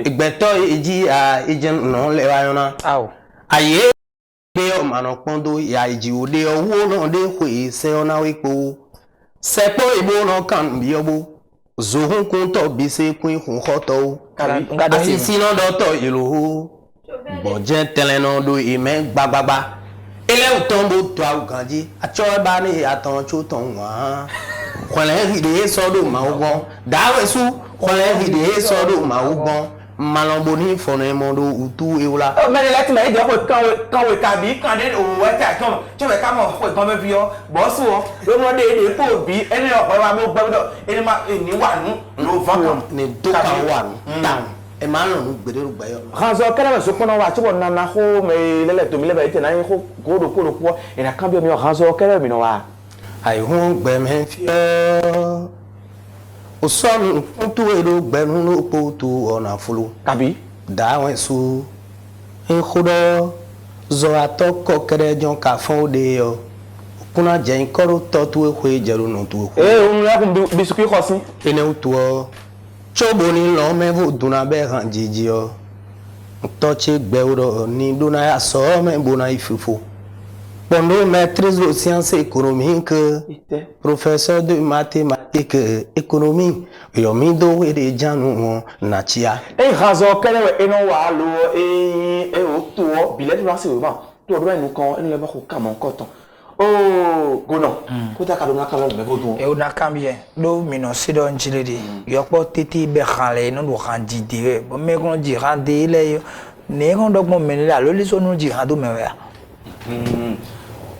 igbeto eji a ejen no lewa yona aw aye de o mano pondo ya eji ode owo no de kwe se ona wipo sepo ibo no kan bi obo zohun kun to bi se kun hun hoto asisi no do to iloho boje tele no do ime gbagbagba ile utombo to awukanji acho ba ni atan cho ton wa kwale hide so do ma ugbon dawe su kwale hide so do ma ugbon malombo ni fonu emodo utu ewla O me le ti me je ko kan we ka bi kan de o we ta kan che we ka mo ko ìbọn me fi yo bo su o lo mo de po bi eni opo wa mo gbo do eni ma ni wa nu lo van kan ni do kan wa down e ma lo nu gbere rugba yo kan so kere me so pon wa ti bo na na ho me lele to mi lebe te na yin ko do po ina kan bi mi o kan so kere mi no wa ai hun gbe me fi o sonu tu edo gbenu no poto ona fulu Kabi. da wen su en khodo zo atoko kere jon ka fon de yo kuna je nkoro to tu ehwe jeru no tu On l'a comme biscuit aussi. ene utu o chobo ni lo me vo duna be han jiji o to che gbeuro ni duna ya so me bona ifufu Pendant maîtrise de sciences économiques, professeur de mathématiques économiques, il a mis d'eau et des gens nous natia. Et raison quel est non wa lo et autour billet de c'est vraiment. Toi dois nous quand on le va au camon coton. Oh gono. Kota ka do na kala me bodo. E ona kambie do mino sido njiledi. Yo po titi be khale no do khandi dire. Bo me kon di rande le yo. Ne kon do mo menele alo le so no di rando me ya.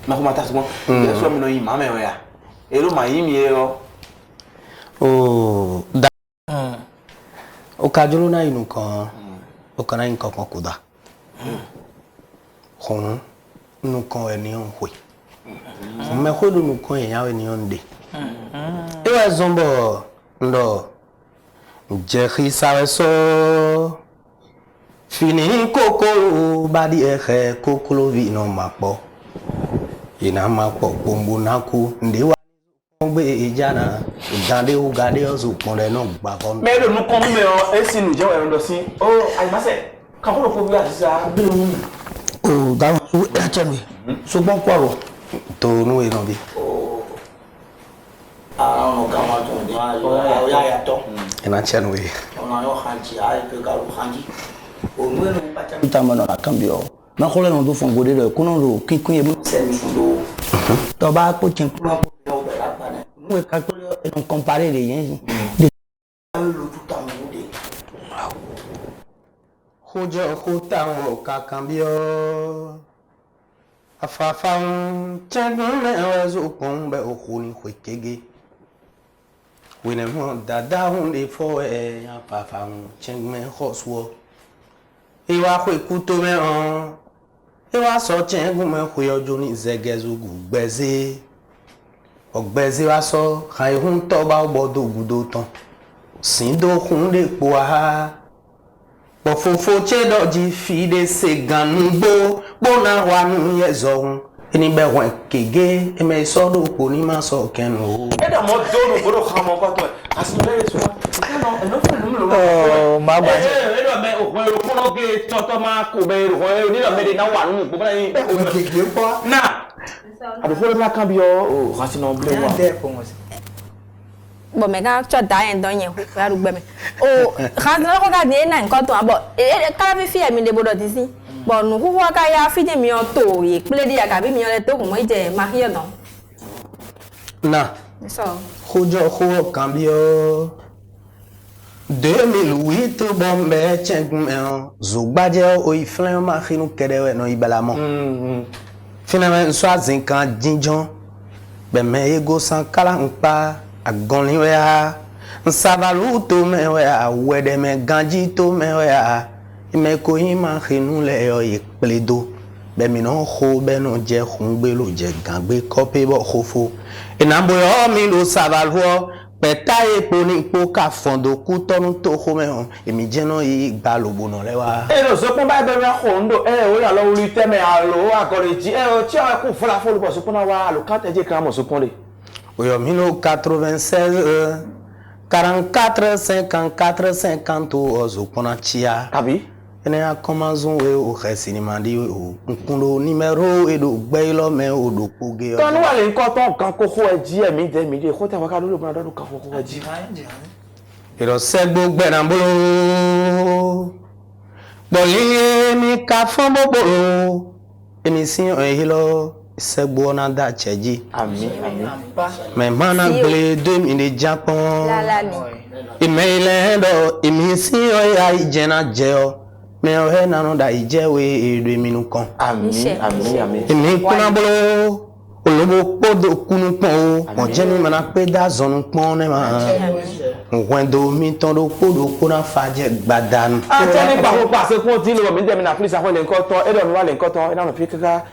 Makumata souvent. Il soit mino ima me ya. Et lo mai mi yo. Oh da. O kajulu na inu kan. O kana in kan kuda. Hon nu kan eni on hwe. Me khodo nu kan yan eni on de. E wa zombo ndo. Je khisa so fini koko badi ehe kokolo vi no mapo. Ina mapo bombo naku ndewa ngbe ejana ndande o gade o so pon le no gba kon. Me do nu kon me o esi nu je wa ndo si. Oh ai ma se. Ka ko ko bi asa bi nu. Oh, that was actually. So bon kwaro. To nu e no bi. Ah, no kama to dia ya to. Ina chen we. Ona yo hanji ai pe ga ru hanji. O nu no pacha bitama no akambio. Na khole no do fongo de ko no ro kinkun e bu se mi fundo. To ba ko chen ku ma ko o be la pa ne. Nu e ka to e no comparer de yen. De lo tout ta mo de. Hojo hotamo kakambio. Afafan chengun me wezo pombe okuni kwekege. Wene mo dada hunde fo e afafan chengun me hoswo. Iwa kwe kuto me on. Iwa so chengun me kwe ojo ni zegezu gugbeze. Ogbeze wa so kai hun to ba obodo gudo ton. Sindo hunde po ha. Bofofo chedo ji fide se ganugbo bona wanu yezo eni be wen kege e me so do ko ni ma so kenu E da mo do no bodo khamo ko to asimile so. No no no. Oh, ma ba. E do me o ko ko no ge to ma ko be ro ni do me de na wanu ko ba ni. O keke po. Na. Ado fo na kan bi o rasino ble wa. De ko mo. Bon mais quand tu as d'ailleurs dans rien ya rugbe me o quand on regarde na nkan to abo e ka bi fi emi de bodo ti si bon nu hu wa ka ya fi de mi o to ye ple de ya ka bi mi o le to ko mo je ma hiyo don na so hojo ho cambio 2008 bombe chengun me zugbaje o iflen ma khinu kedewe no ibalamo finalement so azinkan jinjon be me ego san kala npa agoni wea nsavalu to me wea wede me ganji to me wea me ko ima khinu le yo ipledo be mi no kho be no je khungbe lo je gangbe kope bo khofo enambo yo mi lo savalu peta epo ni po ka fondo ku tonu to kho me on emi je no yi gba lobo no lewa E no so pon ba be me khondo o ya lo uri teme alo akoreji o ti o ku fula folu bo so pon wa lo kan teje kan mo so pon le. Oyo 1996 44 54 50 ozo pona chia Kabi. ene a komazun we o khesinima di o nkundo numero edo gbeilo me odo poge Ton wa le nkan ton kan ko e ji e mi de ko te wa ka lo do kan ko e ji. ero segbo gbena bolo boli mi ka fon bobo emission ehilo segbo na da cheji Ami ami. me mana gle 2000 Japon la ni email do emission ya ijena jeo me o he nanu da ijewe edo minu kan Ami ami ami. emi kuna bolo olobo podo kunu pon o jeni mana pe da zonu pon ne ma wendo mi ton do podo kuna faje gbadan A te ni pa ko pa se ko ti lo mi de mi na please afo le nkan ton e do mi wa le nkan ton e na no fi kaka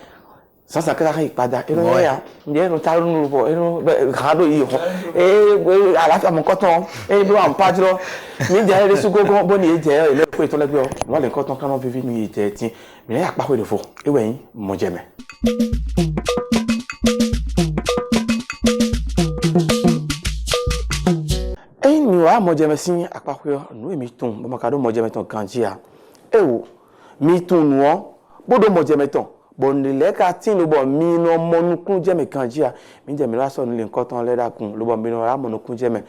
sans ça que ça pada et non ya ndiye no taru no bo e no rado yi ho e ala fa mon coton e do am padro mi je re su gogo bo ni je e le ko to le gbe o mo le coton kan mo vivi mi je tin mi ya pa ko de fo e we yin mo je me e mi wa mo je me sin apako no mi tun bo makado mo je me ton kanjia e wo mi tun no bodo mo je me ton bon le ka tin lo bo mi no monukun je me kanjia mi je me la so ni le nkan ton le da kun lo bo mi no ra monukun je me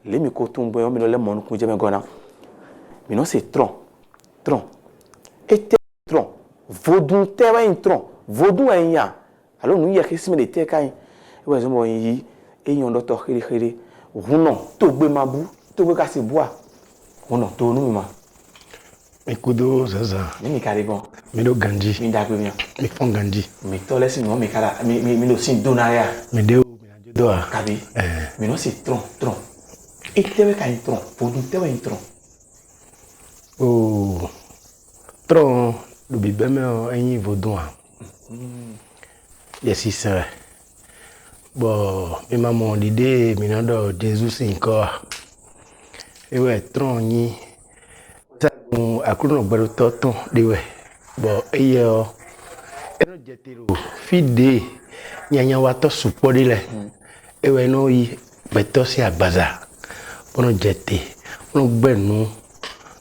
le mi ko tun bo mi no le monukun je me gona mi no c'est tron et tron vodun tewa in tron vodun enya alors nous y a que si me de te kai e wa zo mo yi e yon do to khiri huno to gbe mabu to gbe ka se bois huno to nu ma Mikudo zaza. Mi karigon. Mi do ganji. Mi dagbe mi. Mi fon ganji. Mi tole si no mi kala mi lo sin donaya. Mi de mi na jodo a. Kabi. Mi no si tron. E tewe ka in tron. Podu tewe in tron. Oh. Tron do bi be me o eyin vodun a. Yes is bo mi mama dide mi na do Jesus nko. Ewe tron yin akuru gbero toton dewe bo eyo eno jetero fide nyanya wa to supo dile ewe no yi beto si agbaza bono jete bono gbenu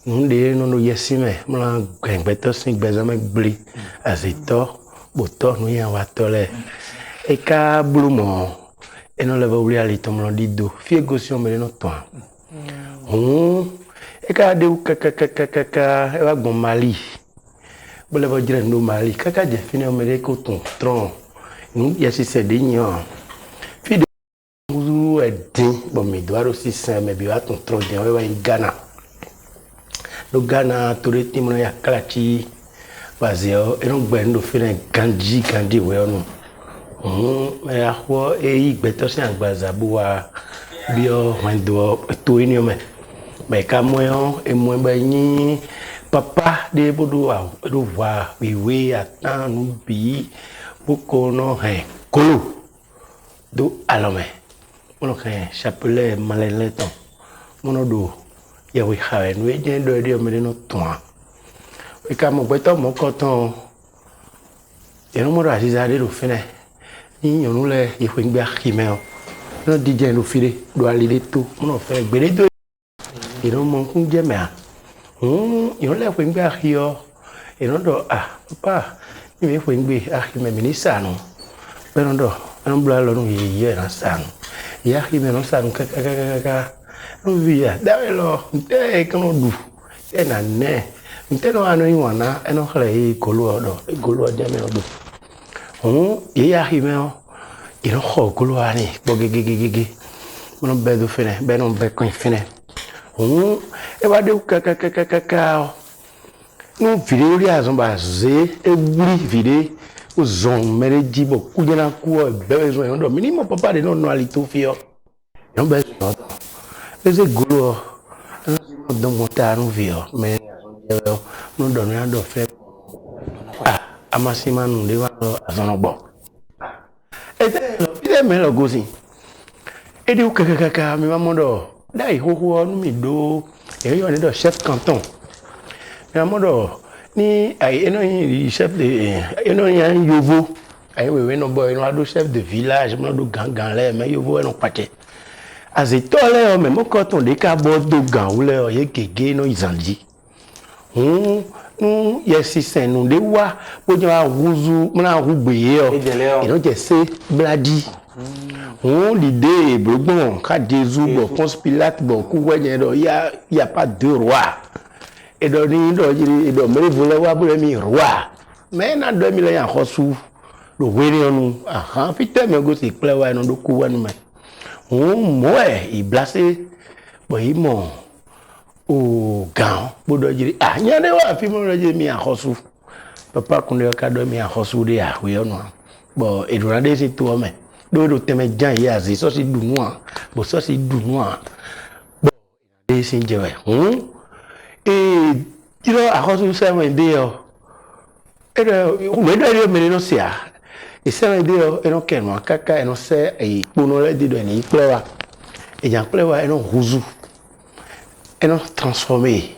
nde no yesime mla beto si gbaza me gbli azito boto no ya wa tole e ka blumo eno le va ali tomlo dido fi egosio me no to e ka de kaka e wa gbon Mali bo le bo jire no Mali kaka je fini o mere ko ton tron nu yesi se de yan fi de muzu edin bo mi do aro si san me bi wa ton tron de wa in Ghana no Ghana to re timo ya kalachi bazio e no gbe ndo fini ganji we onu me ya ho e igbeto si agbaza bo wa bi o wendo to ini o me ka moyo e mo ba yin papa de bodo a do wa wiwe atanu bi boko no he kolo do alome mono ke chapelet malele ton mono do ya wi hawe no e do de me no ton e ka mo gbeto mo ko ton e no mo ra si za de do fine ni yonu le e fo ngbe akime o no dj no fire do alile to mono fe gbere do ino mo kun je me a ino le fo ngbe ahio ino do papa ni me fo ngbe ahime mi ni sanu pero do eno bla lo no ye na sanu ya ahime no sanu kaka no via davelo nte kono du e na ne nte no anu iwana eno khale ikolo do igolo de me do ye ahime o ino kho kolo ani bogegegege mo no be do fene be no be kon fene e va de kaka no video ri azon ba ze e buri video o zon mere jibo ku jena ku o be zo yon do minimo papa de no ali to fio yon be no e ze golo no do montar no vio me no do na do fe amasima no le wa azon ogbo e te me lo gosi e de kaka mi mama do dai hoho no mi do e yo ni do chef canton mi amodo ni ai eno yin chef de eno yan yovo ai we no boy no do chef de village mo do gangan le me yovo eno pate azito le o me mo ko ton de ka bo do gan o le o ye gege no izanji yesi sen no de wa bo je wa wuzu mo na hugbe ye o e no je se bladi l'idée bon quand Jésus bon Ponce Pilate bon couwenye do y a pas deux rois et do ni do jiri do mere voler wa bo mi roi mais na 2000 yan khosu do weri onu fite me go si ple wa no do couwenu me moe i blase bo i mo o gan bo do jiri nyane wa fi mo do jiri mi khosu papa kunde ka do mi khosu de a we onu bo e do na de si to me do teme jan ya zi so si dunwa bo so si dunwa bo e sin jewe iro ahosu se we de o e do me do me no sia et ça dit et non ken wa kaka et non c'est et pono le dit ni plewa et jan plewa et non rouzou et non transformé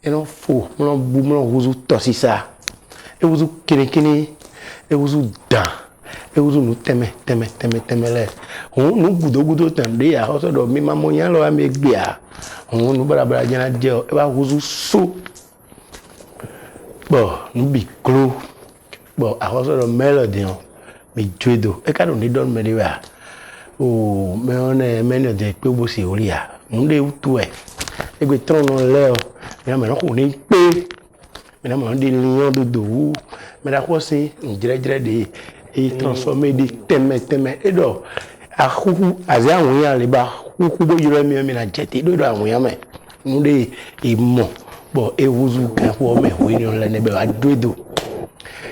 et non fou mon bou mon rouzou tossi ça et rouzou kini et rouzou dan et rouzou nous teme le on nous gudo tande ya o so do mi mamonya lo am egbia on nous bra jana je e ba rouzou so bon nous bi clos bon à cause de mélodie mais judo et quand on est dans le milieu oh mais on est mené de peu bosser au lia on est où tout est et que trop non l'air mais maintenant on est peu mais maintenant on des lions de dos mais la quoi c'est on dirait des et transformer des thèmes et donc à coucou à ça on y a les bas coucou bo yoro mi na jeté do on y a mais on est et bon et vous quand pour mais oui on la ne ba judo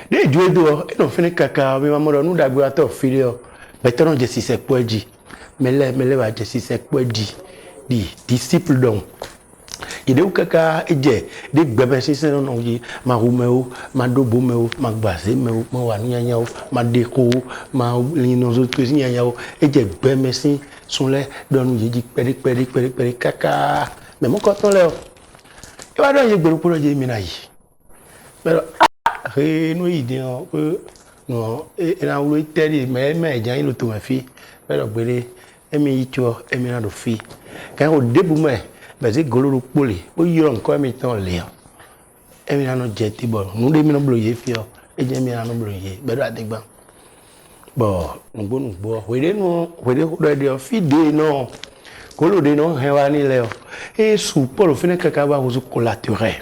de judo et non fini kaka mi mamodo nu dagbe ato filio beton je si c'est quoi dit mais le va je si c'est quoi dit disciple donc il est kaka eje de gbebe si se non yi ma rumeo ma dobo meo ma gbase meo ma wa nyanya o ma deko ma lino zo to nyanya o eje gbeme si sun le donu yi peri kaka mais mon coton le e wa don ye gbero poro je mi na yi pero no idée non et na wulu teri mais jan ilo to ma fi pero gbere emi icho emi na do fi kan o debu me be se goloro pole o yiro nko mi tan le emi na no je ti bo nu de mi no blo ye fi o e je mi na no blo ye be do adegba bo nugbo wede do de fi de no kolo de no hewa ni le o e su polo fine kaka ba uzu collatéral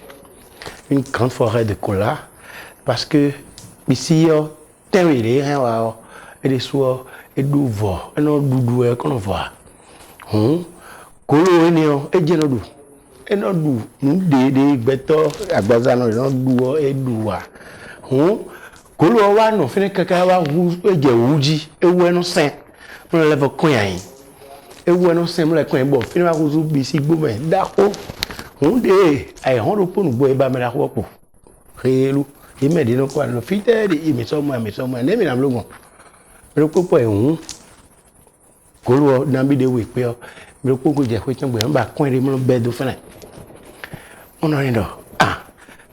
une grande forêt de cola parce que ici terminé hewa e de so e du vo e no dudu e kono voa kolo ni o e je no du e no du nu de gbeto agbaza no du e duwa kolo wa no fine kaka wa e je wuji e wo no sen mo le vo kon yan e wo no sen mo le kon bo fine wa kuzu bi si gbo me da ko de ai hon ro ponu bo e ba me da ko po relu e me de no kwa no fite de mi so mo ne mi na lo mo ro popo e kolo na bi de we pe o ro popo je ko tan bo en ba kon re mo be do fene ono ni do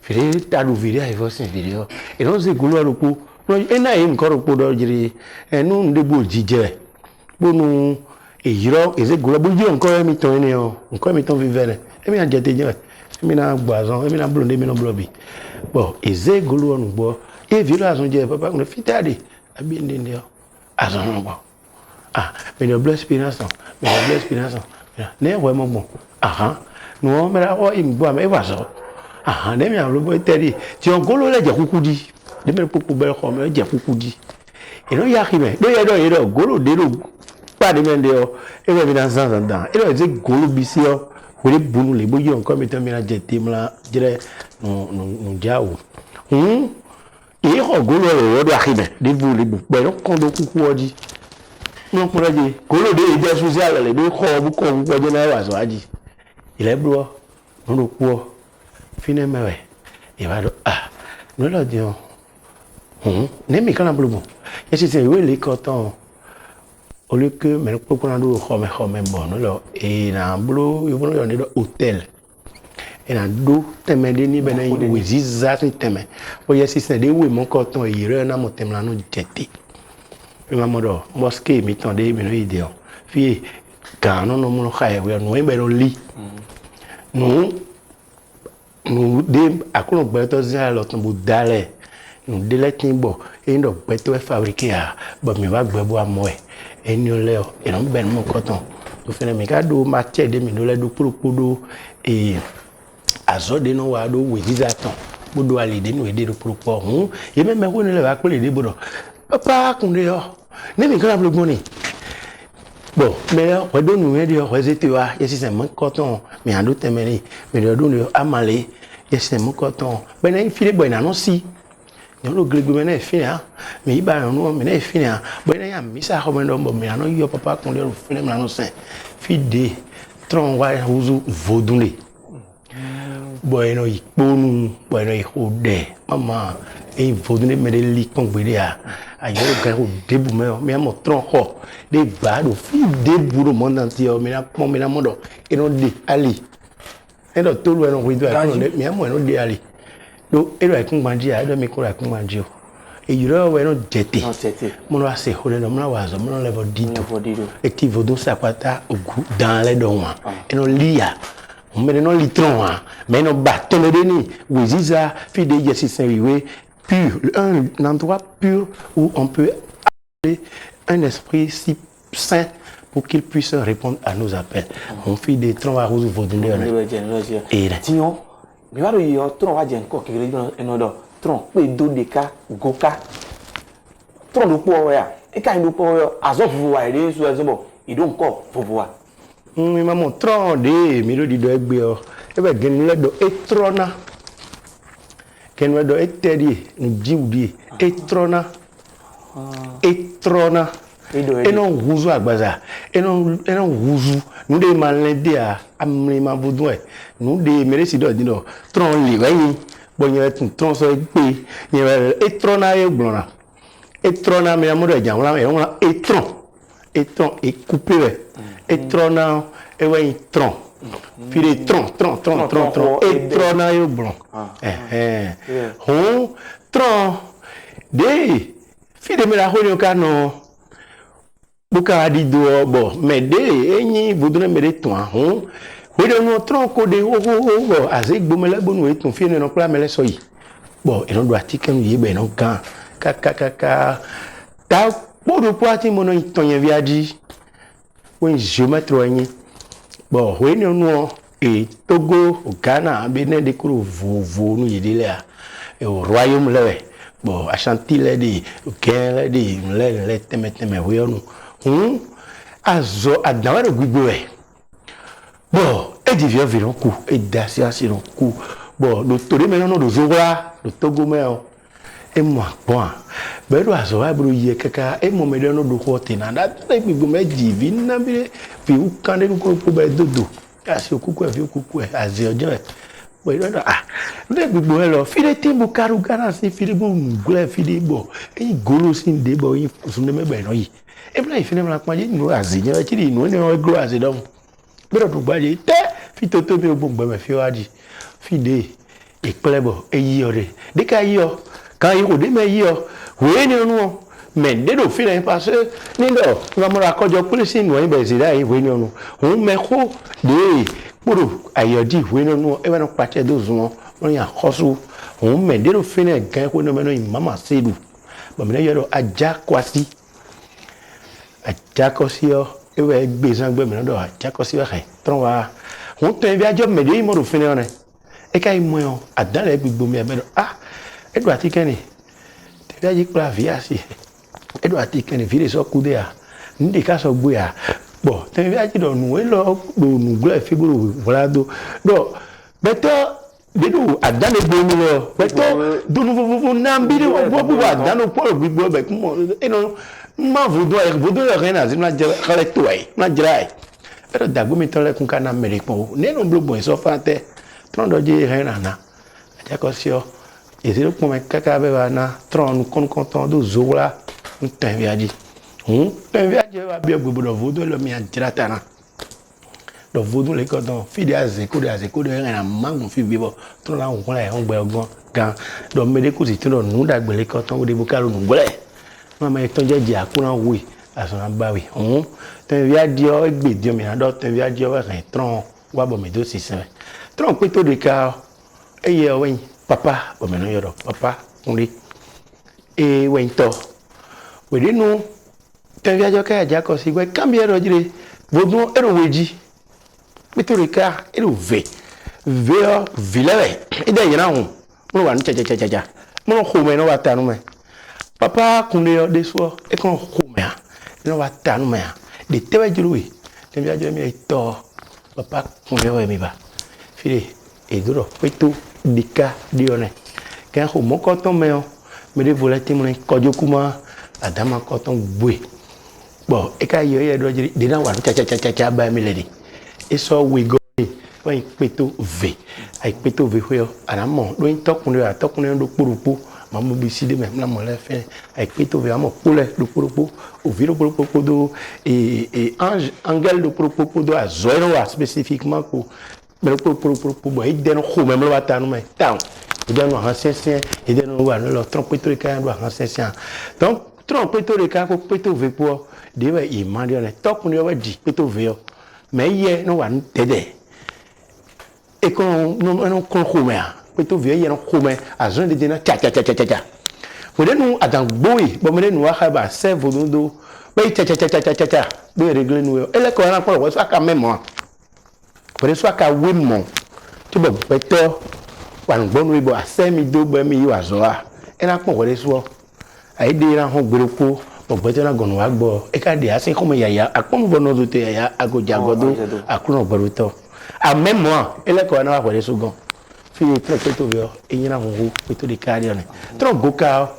fere ta du video e vo sin video e no se kolo ro po no e na e nko ro po do jiri e nu nde bo jije bonu e yiro e se kolo bo jiro nko mi ton ni o nko mi ton vivere e mi ajete je e mi na gbazon e mi na blo nde mi no blo bi bon e se kolo nu gbo e video azon je papa no fitade abi nde o azon gbo mais le bleu expérience ne ouais mon bon no me la o imbo me wa so ne mi am lo bo teri ti on golo le je kukudi de me popo be ko me je kukudi e no ya kibe do ye do golo de lo pa de mende o e be na san dan e do je golo bi si o we le bunu le bo yo nko mi tan mi na je tim la jere no jawo e ho golo le do akibe de bu le bu pe no kon do kuku odi non pour dire kolo de ide social le do ko bu ko je na wa so aji ile bro no do po fine mewe e va do no lo dio ne mi kana blubo e si se we le coton au lieu que me ko ko na do xome bon no lo e na blo yo no yo ne do hôtel e na do teme de ni be na we ziza teme o ye si se de we mon coton e re na mo tem la no jeti mamodo mosquée mi tande mi no ideo fi kanu no mo khaye we no e be ro li no de akuno gbeto zin lo tun bu dale no de letin bo e ndo gbeto e fabriquer bo mi wa gbebo amo e ni o le o e no be mo koton to fene mi ka do ma che de mi no le do propodo e azode no wa do we dizaton bodo ale de no e de do propo e me ko ni le wa pele de bodo papa kunde yo ne mi kana blogon ni bon mais o do nu e de o zete wa yesi se mo koton mi ando temeni mi do nu amale yesi se mo koton be na file boy na no si no lo glego me na fine mi ba no me na fine be na ya mi sa ho me do mi na no yo papa kunde ro fine na no sen fide tron wa uzu vodunle boy no iponu boy no ihode mama et vaudrait me les congbélé à ailleurs au début mais à mon tronc des bas au fil des boulots monde entier mais là mon mais là mon et non dit ali et donc tout le monde oui doit mais à moi non dit ali donc et là qu'on m'a dit à de me quoi qu'on m'a dit et il a ouais non jeté mon va se holer non mon va mon level dit et qui vaut donc ça pas dans les dons et non lia mais non litron mais non bâton de denis oui ça fait des exercices pur un endroit pur où on peut appeler un esprit si saint pour qu'il puisse répondre à nos appels on fait des troncs à rose vaudou et là tiens mais voilà il y a tronc à dire encore qui est non tronc peut donner cas goka tronc de power et quand il power azop voir les sur exemple il donc encore faut voir mais maman tronc de mélodie de egbe e be gen le do etrona ken we do etedi njiudi etrona et non wuzu agbaza et non wuzu nous de malende a amri ma budwe nous de meresi do dino tron li wayi bo nye tron so pe nye etrona e glona etrona me amodo janwla e won etron e coupé etrona e wayi tron puis tron et tron na yo blanc on tron de fi de me la hono kano buka di do bo me de enyi budune me de ton on we de no tron ko de wo azig bo me la bonu e ton fi no pla me le soyi bo e no do atiken yi be no kan ka ta bodo poati mono tonye viadi won géomètre enyi bon oui nous et Togo au Ghana Bénin des cours vous nous y dit là et au royaume là bon Ashanti là dit au Kenya là dit les teme oui nous azo adama de guiboé bon et dit viens viron coup et dacia sur coup bon le touré maintenant de Zora le Togo mais et moi bon ben do azo va brouiller kaka et mon médon do côté na da bi go me divine na bi fi u kande ko be dodo asi okuku fi okuku azi ojo we do le gbogbo e lo fi de timbu karu gana si fi de bo ngule fi de bo e golo sin de bo yin kusun de mebe no yi e bla fi ne ma pa je no azi je ti ri no ne o glo azi do bero do gba je te fi toto mi ogbo me fi wadi fi de ìpẹlẹbọ èyí ọ̀rẹ́ díkà yíyọ kan yìí kò dé mẹ yíyọ wèé ni ọ̀nù mẹ̀ndédò fílẹ̀ yín pàṣẹ nílò ìgbàmọ́ra akọ́jọ pólísì ìnù ẹ̀yìn bẹ̀rẹ̀ sí dáa ìwé ni ọ̀nù òun mẹ́kọ́ dé kúrò àyọ̀dí ìwé ni ọ̀nù ẹ̀wẹ̀ ní pàṣẹ dòzùn wọn wọ́n yàn kọ́sù òun mẹ̀ndédò fílẹ̀ gan kó ní ọmọ náà ìmàmà sẹ́dù bọ̀mìnà yọ̀dọ̀ ajákwásí ọ ẹ̀wẹ̀ gbèsàn gbẹ̀mìnà dọ̀ ajákwásí ọ̀hẹ̀ tán wa òun tẹ̀ ẹ̀bí ajọ́ mẹ̀dé ìmọ̀rò fílẹ̀ ọ̀nà eka imoyo adale gbigbo mi abedo edo atikeni te aji kla viasi edo atikeni vire so kude a ndi ka so gbe a bo te bi aji do nu e lo do nu gbe figuro volado do beto dedu adale gbo mi lo beto do nu na mbiri bo adano po gbigbo be mo eno ma vodo rien azi na jere kale toy na jere edo dagbo mi tole kun kana mere po nenu blogbo so fante Trondoji Renana, Jacosio, et c'est le point Kakabana, Tron, Concontant, de Zola, un Tinviadi. Tinviadi va bien vous de Voodoo, le mien Tiratana. Le Voodoo, les cotons, fidèles, de rien, manque, fille vivant, Tron, on connaît un belgon, quand, donc, mes décousis, nous d'agber les cotons ou des boucales, nous voulons. Maman est un dieu à coulant, oui, à son abawi. Tinviadi, et Dieu, mais d'autres Tinviadi, un tron, ou à bon, mes deux, c'est Tron plutôt de cas et oui papa bon maintenant yoro papa on dit et oui to oui nous t'en viens à ka ja ko si ouais combien de dire vodon ero weji plutôt de cas et ve village et d'ailleurs on va nous cha mon xome no wata no me papa kunde de so e kon xome no wata no me de tewe jiruwi t'en viens mi to papa kunde we mi ba file eduro petu dika dione kan ho mo koton meo me de volati mo kojo kuma adama koton bue bo e ka yo ye do jiri de na wa cha ba mi ledi e so we go wa petu ve ai petu ve ho anamo do tokun do purupu maman décidé même là moi fait avec pito vraiment pour le propos au viro propos do et angel de propos do a zéro spécifiquement pour mais propos bon il donne ko même là ta no mais tant il donne en ancien il donne le trompette de can en ancien donc trompette de can ko pito ve pour de il m'a dit top ni va dit pito ve mais hier no wan tede et qu'on non qu'on pito vie yɛn kɔmɛ azɔn de dina tcha wòle nu adagboyi bɔmɔdé nu ahaba sɛ vododo bɛyi tcha bɛyi réglé nu yɛ ele kɔ yɛn akpɔ wɔ so aka mɛ mɔ wòle so aka wé mɔ tó bɛ bɛtɔ wànugbɔ nu yibɔ asɛ mi do bɛ mi yi wà zɔ wa ɛna kpɔ wòle so ayi de yɛn ahɔn gbɛrɛko bɔgbɛtɔ na gɔnu wa gbɔ eka de ase kɔmɛ yaya akpɔnu bɔ nɔzo te yaya agodza gɔdo akulɔ gbɛrɛtɔ amɛ mɔ ele kɔ yɛn na wòle so gɔn. Fille très plutôt vieux et il y a un gros plutôt des carrières trop goka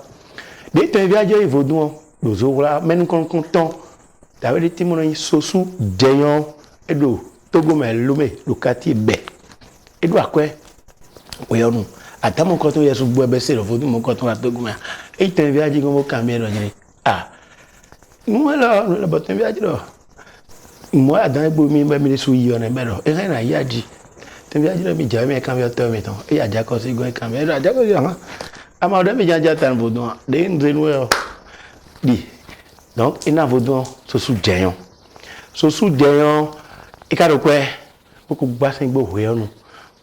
des temps viager il vaut donc nous voilà mais nous content d'avoir des témoins sosu deyon et do togo mais lomé le quartier bé et do quoi oui on attends mon canton il y a sous bois baisser le vaut mon canton à togo mais et temps viager comme camion ah moi là le bâton viager là moi dans le bois mais les souillons on est belle et rien à y a dit tembi ajira mi jame cambio to mi ton e aja ko si go cambio aja ko ya ama de mi jaja tan vodon de ndrenu di donc ina vodon so su jeyon e ka ro pe o ko gba sin gbo we onu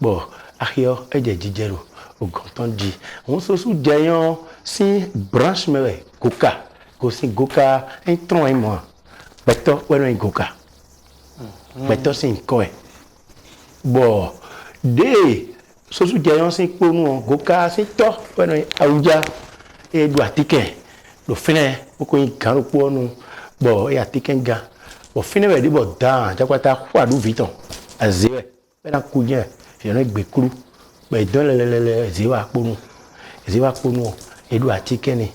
bo ahio eje jijero o gonton di won so su jeyon si branche me goka ko si goka en tron en moi beto we no goka beto sin ko bo de sosu jayon sin ponu goka sin to bueno auja e do atike do fine o ko kan ro ponu bo e atike nga bo fine we di bo dan jakwata kwa du viton azewe be na kunye je no gbe kuru be don lelele zewa ponu e do atike ni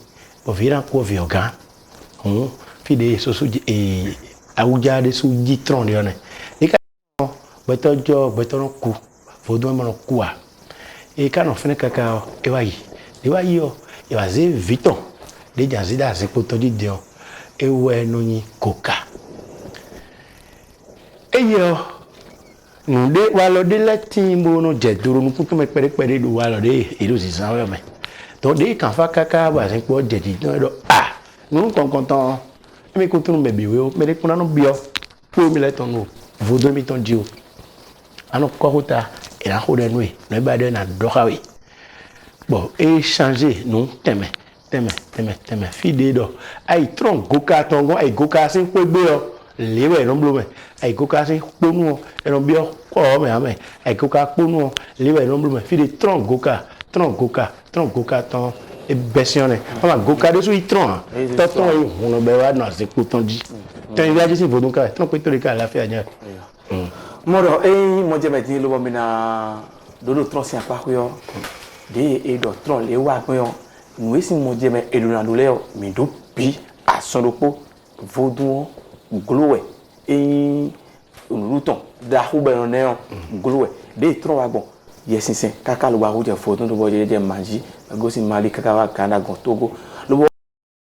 bo viran ko vi ogan fide sosu e auja de su jitron de ne beto ku vodo mano kuwa e kana fene kaka e wa yo e wa ze viton de jazida ze poto di dio e we no ni koka e yo nu de wa lo de leti mo no je duro nu kutu me pere do wa lo de e do si san we me to de kan fa kaka ba se po je di do nu konton mi kutu no bebe we o me de kuna no bio po mi le ton no vodo mi ton dio ano kohota ina hode nui no ba de na dokawi bon échanger non teme fide do ai tron goka tongo ai goka sin pegbe o lewe no blome ai goka sin ponu e no bio ko me ame ai goka ponu lewe no blome fide tron goka ton e besione ma goka de su tron toton e uno be wa na se puton di ten viaje si vodunka tron pe to le ka la fe anya moro mo je meti lo bomina dodo tron si apa yo de e do tron le wa pe yo nu esi mo je me eduna do le mi do bi asoropo vodun glowe onuruton da hu be no ne glowe de tron wa gbon yesinsin kaka lo wa hu je vodun do bo je maji go si mali kaka wa kanda gon togo lo bo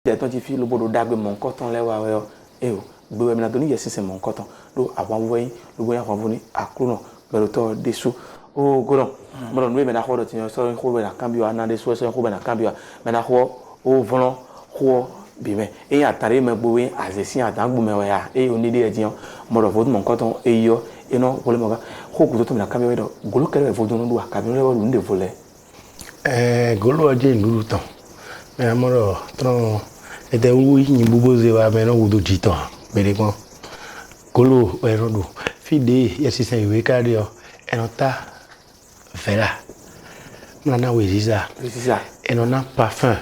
de ton ti fi lo bo do dagbe mon koton le wa yo gbe mi na do ni yesinsin mon koton lo àwọn voyin lo boya kan funi akrono pero to desu o goron mo no me na ho ti so ko be na cambio ana de so ko be na cambio me na ho o vono ho bi me e atare me gbo azesin adangbo me wa ya e oni de ejian mo ro vodu mon koton e yo e no wole mo ga ho ku to me na cambio we do golo kere vodu no do cambio le wo nde vole golo je nuru ton me amoro tron e de wu yin bubo ze wa me no wudu jiton bere kon golo erodo fide yesisen iwe kario enota vera nana weziza enona parfum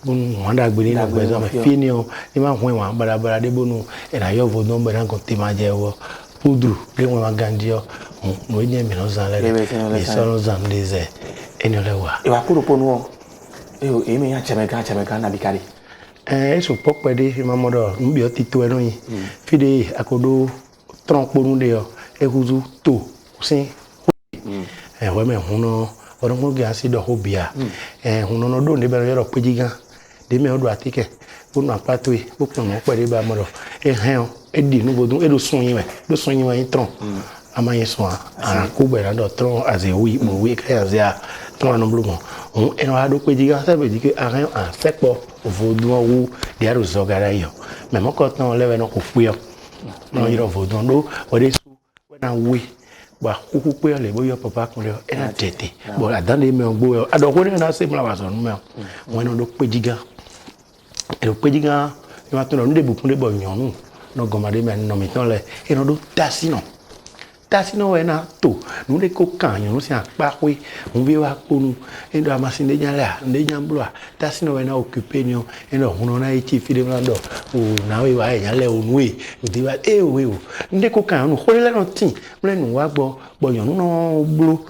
bonu wanda gbeni na gbezo me fini o ni ma hwen wa barabara de bonu ena yo vodon be ran kon te ma je wo poudre de won ma gandio no yen mi no zan le mi so no zan deze eno le wa e wa puro ponu o e me ya chemega na bikari eso pokpe de mamodo mbi o tito eno yin fide akodo tronpo nu de o ekuzu to sin we me huno Orongo ge asi do hobia. Hunono do ne be yoro pejigan. De me odo atike. Bunu apato e, bu pon mo pere ba mo do. E di nu bodun e do sun yin we. Do sun yin we tron. Amaye so a ko be na do tron as e wi mo wi ka as ya tron no blu mo. E no ado pejigan sa be dike aran an sepo vodun wu de aro zogara yo. Me mo ko tan lewe no ko puyo. No yiro vodun do o de su when I we ba kuku pe le boyo papa kun le e na tete. Bo adande me ogbo yo. Ado ko ni na se mla wa so nu me. Won no pejigan. E do pejigan ni wa tun no de bukun de bo yan no gomade me no mi ton le e no do tasino we na to no de ko kan yan no se apa we un bi wa ponu e do amasin de jan la de jan blo tasino we na occuper ni e no huno na e chi fi de mlando o na we wa e jan le onu e di wa e we o de ko kan no ho le no tin mle nu wa gbo yan no blo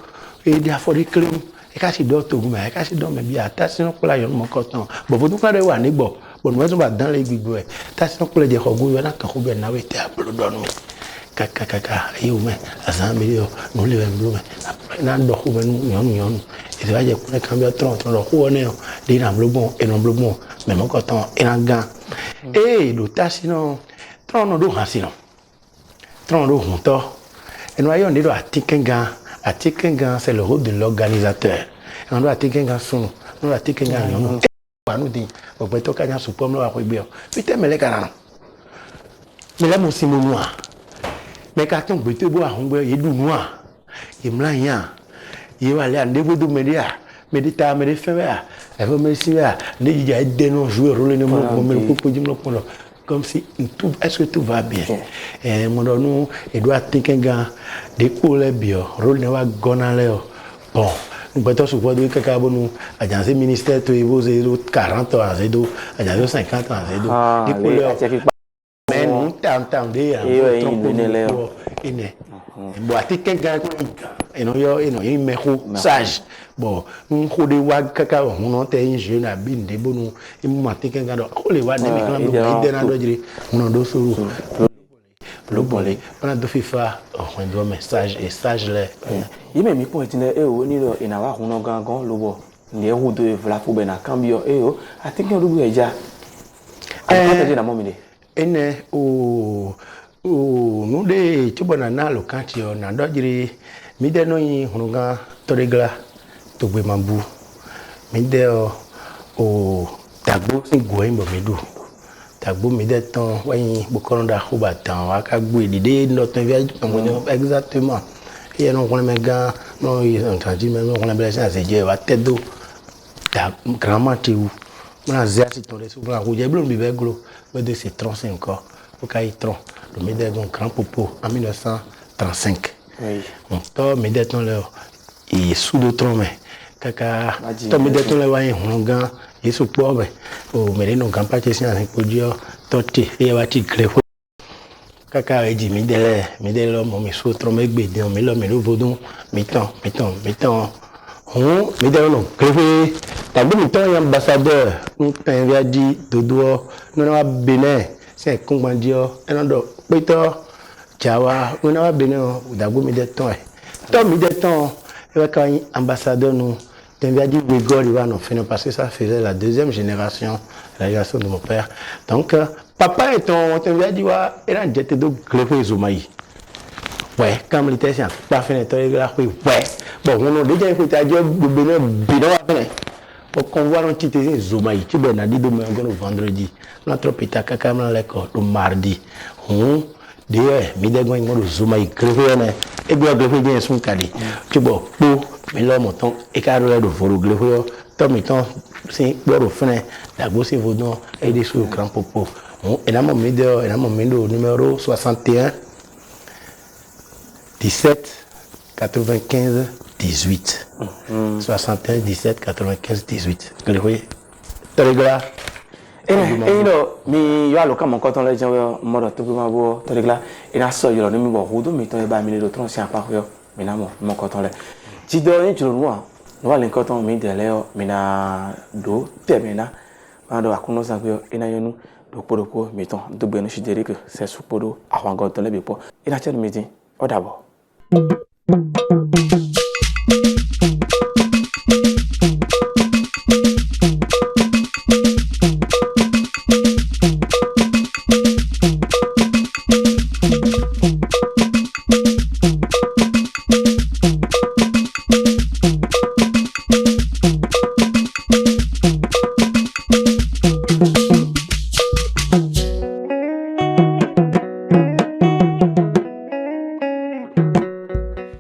e di afori klem e ka si do to gun e ka si do me bi atasino kula yan mo ko tan bo bo tun ka de wa ni gbo bon moi on va dans les gbigbo e tasino kula je ko go na kan ko be na we te aplo do no kaka yo me azambi yo no le mblu me na ndo ko me nyonu e se va je ko cambia tron do ko ne de na mblu bon e no mblu bon me mo ko tan e na gan e do tasino tron no do hasino tron do hunto e no ayo ndi do atikenga c'est le rôle de l'organisateur on doit atikenga sunu no atikenga nyonu anu di o pe to kanya su pom lo wa ko gbe o pite mele kana me la mo simonua me ka ton gbe te bo ahun gbe ye du nua ye mla yan ye wa le ande bodu media medita me de fe wa e fo me si wa ne jija de no jouer rôle ne mo me ko jim lo pon comme si tout est-ce que tout va bien mon nous et doit tinkenga de ko le bio rôle ne wa gona le bon nous peut se voir de kaka bonu agence ministère to evo 40 ans zedo agence 50 ans zedo de couleur mais nous t'entendez bon tinkenga et non yo il me sage bon on de wa kaka on te jeune a bin de bonu il tinkenga do ko le wa de mi kan do ide na do jiri on do suru le bolé on a do fifa on do message et sage le yime mi point ne e o ni lo ina wa huno gangan lo bo ni e hu do e vla fu be na cambio e o atinke do bu eja a na momide ene o no de chubona na lo kanti o na do jiri mi de no yin huno gan toregla to gbe mambu mi de o tagbo sin go imbo mi du tagbo mi de ton wayin bokoronda ko ba tan wa ka gbo edide no ton vi exactement et non on me gan non il entendu même on a besoin de dire va tête d'eau ta grandement tu on a zéro ton les souvent rouge bleu bi beglo mais de c'est 35 encore au cas il tron le médaille donc grand popo en 1935 oui on to médaille ton le et sous de tron mais kaka to médaille ton le wa on gan et sous pobre o mais non grand pas question avec podio toté et va ti grefo kaka eji mi dele mo mi so tro me gbe de mi lo mi lo vodun mi tan on mi dele no grefo tagbo mi tan ambassadeur un pen via di dodo no na Benin c'est kongbandio e no do peto jawa no na Benin dagbo mi de tan to mi de tan e ka ambassadeur no ten via di Wigor il va non finir parce que ça faisait la deuxième génération la génération de mon père donc papa et ton via di wa era jete do grefo Zomaï ouais comme l'été c'est pas fini to la ouais bon on déjà écouté à Dieu Benin bidon à faire au convoi on tité Zomaï tu ben a dit demain on vendredi notre pita kaka na l'école le mardi on de mi de gwen mo Zomaï grefo na e bi grefo bien son kadi tu bon po mi lo mo ton e ka ro do foro grefo to mi ton c'est boro fin la gosse vodon et des sous grand popo et là mon numéro 61 17 95 18 61 17 95 18 vous voyez toregla mi yo aloka mon coton le jan mo do to bi ma bo toregla e na so yo ni mi bo hudo mi to e ba mi le do tron si apa yo mi na mo mon coton le ti do ni juro no wa le coton mi de le mi na do te mi na ma do akuno san pe ina yonu do podopo mi ton do gbe no shidere ke se su podo àwọn gan ton le bi po ina che mi tin o dabo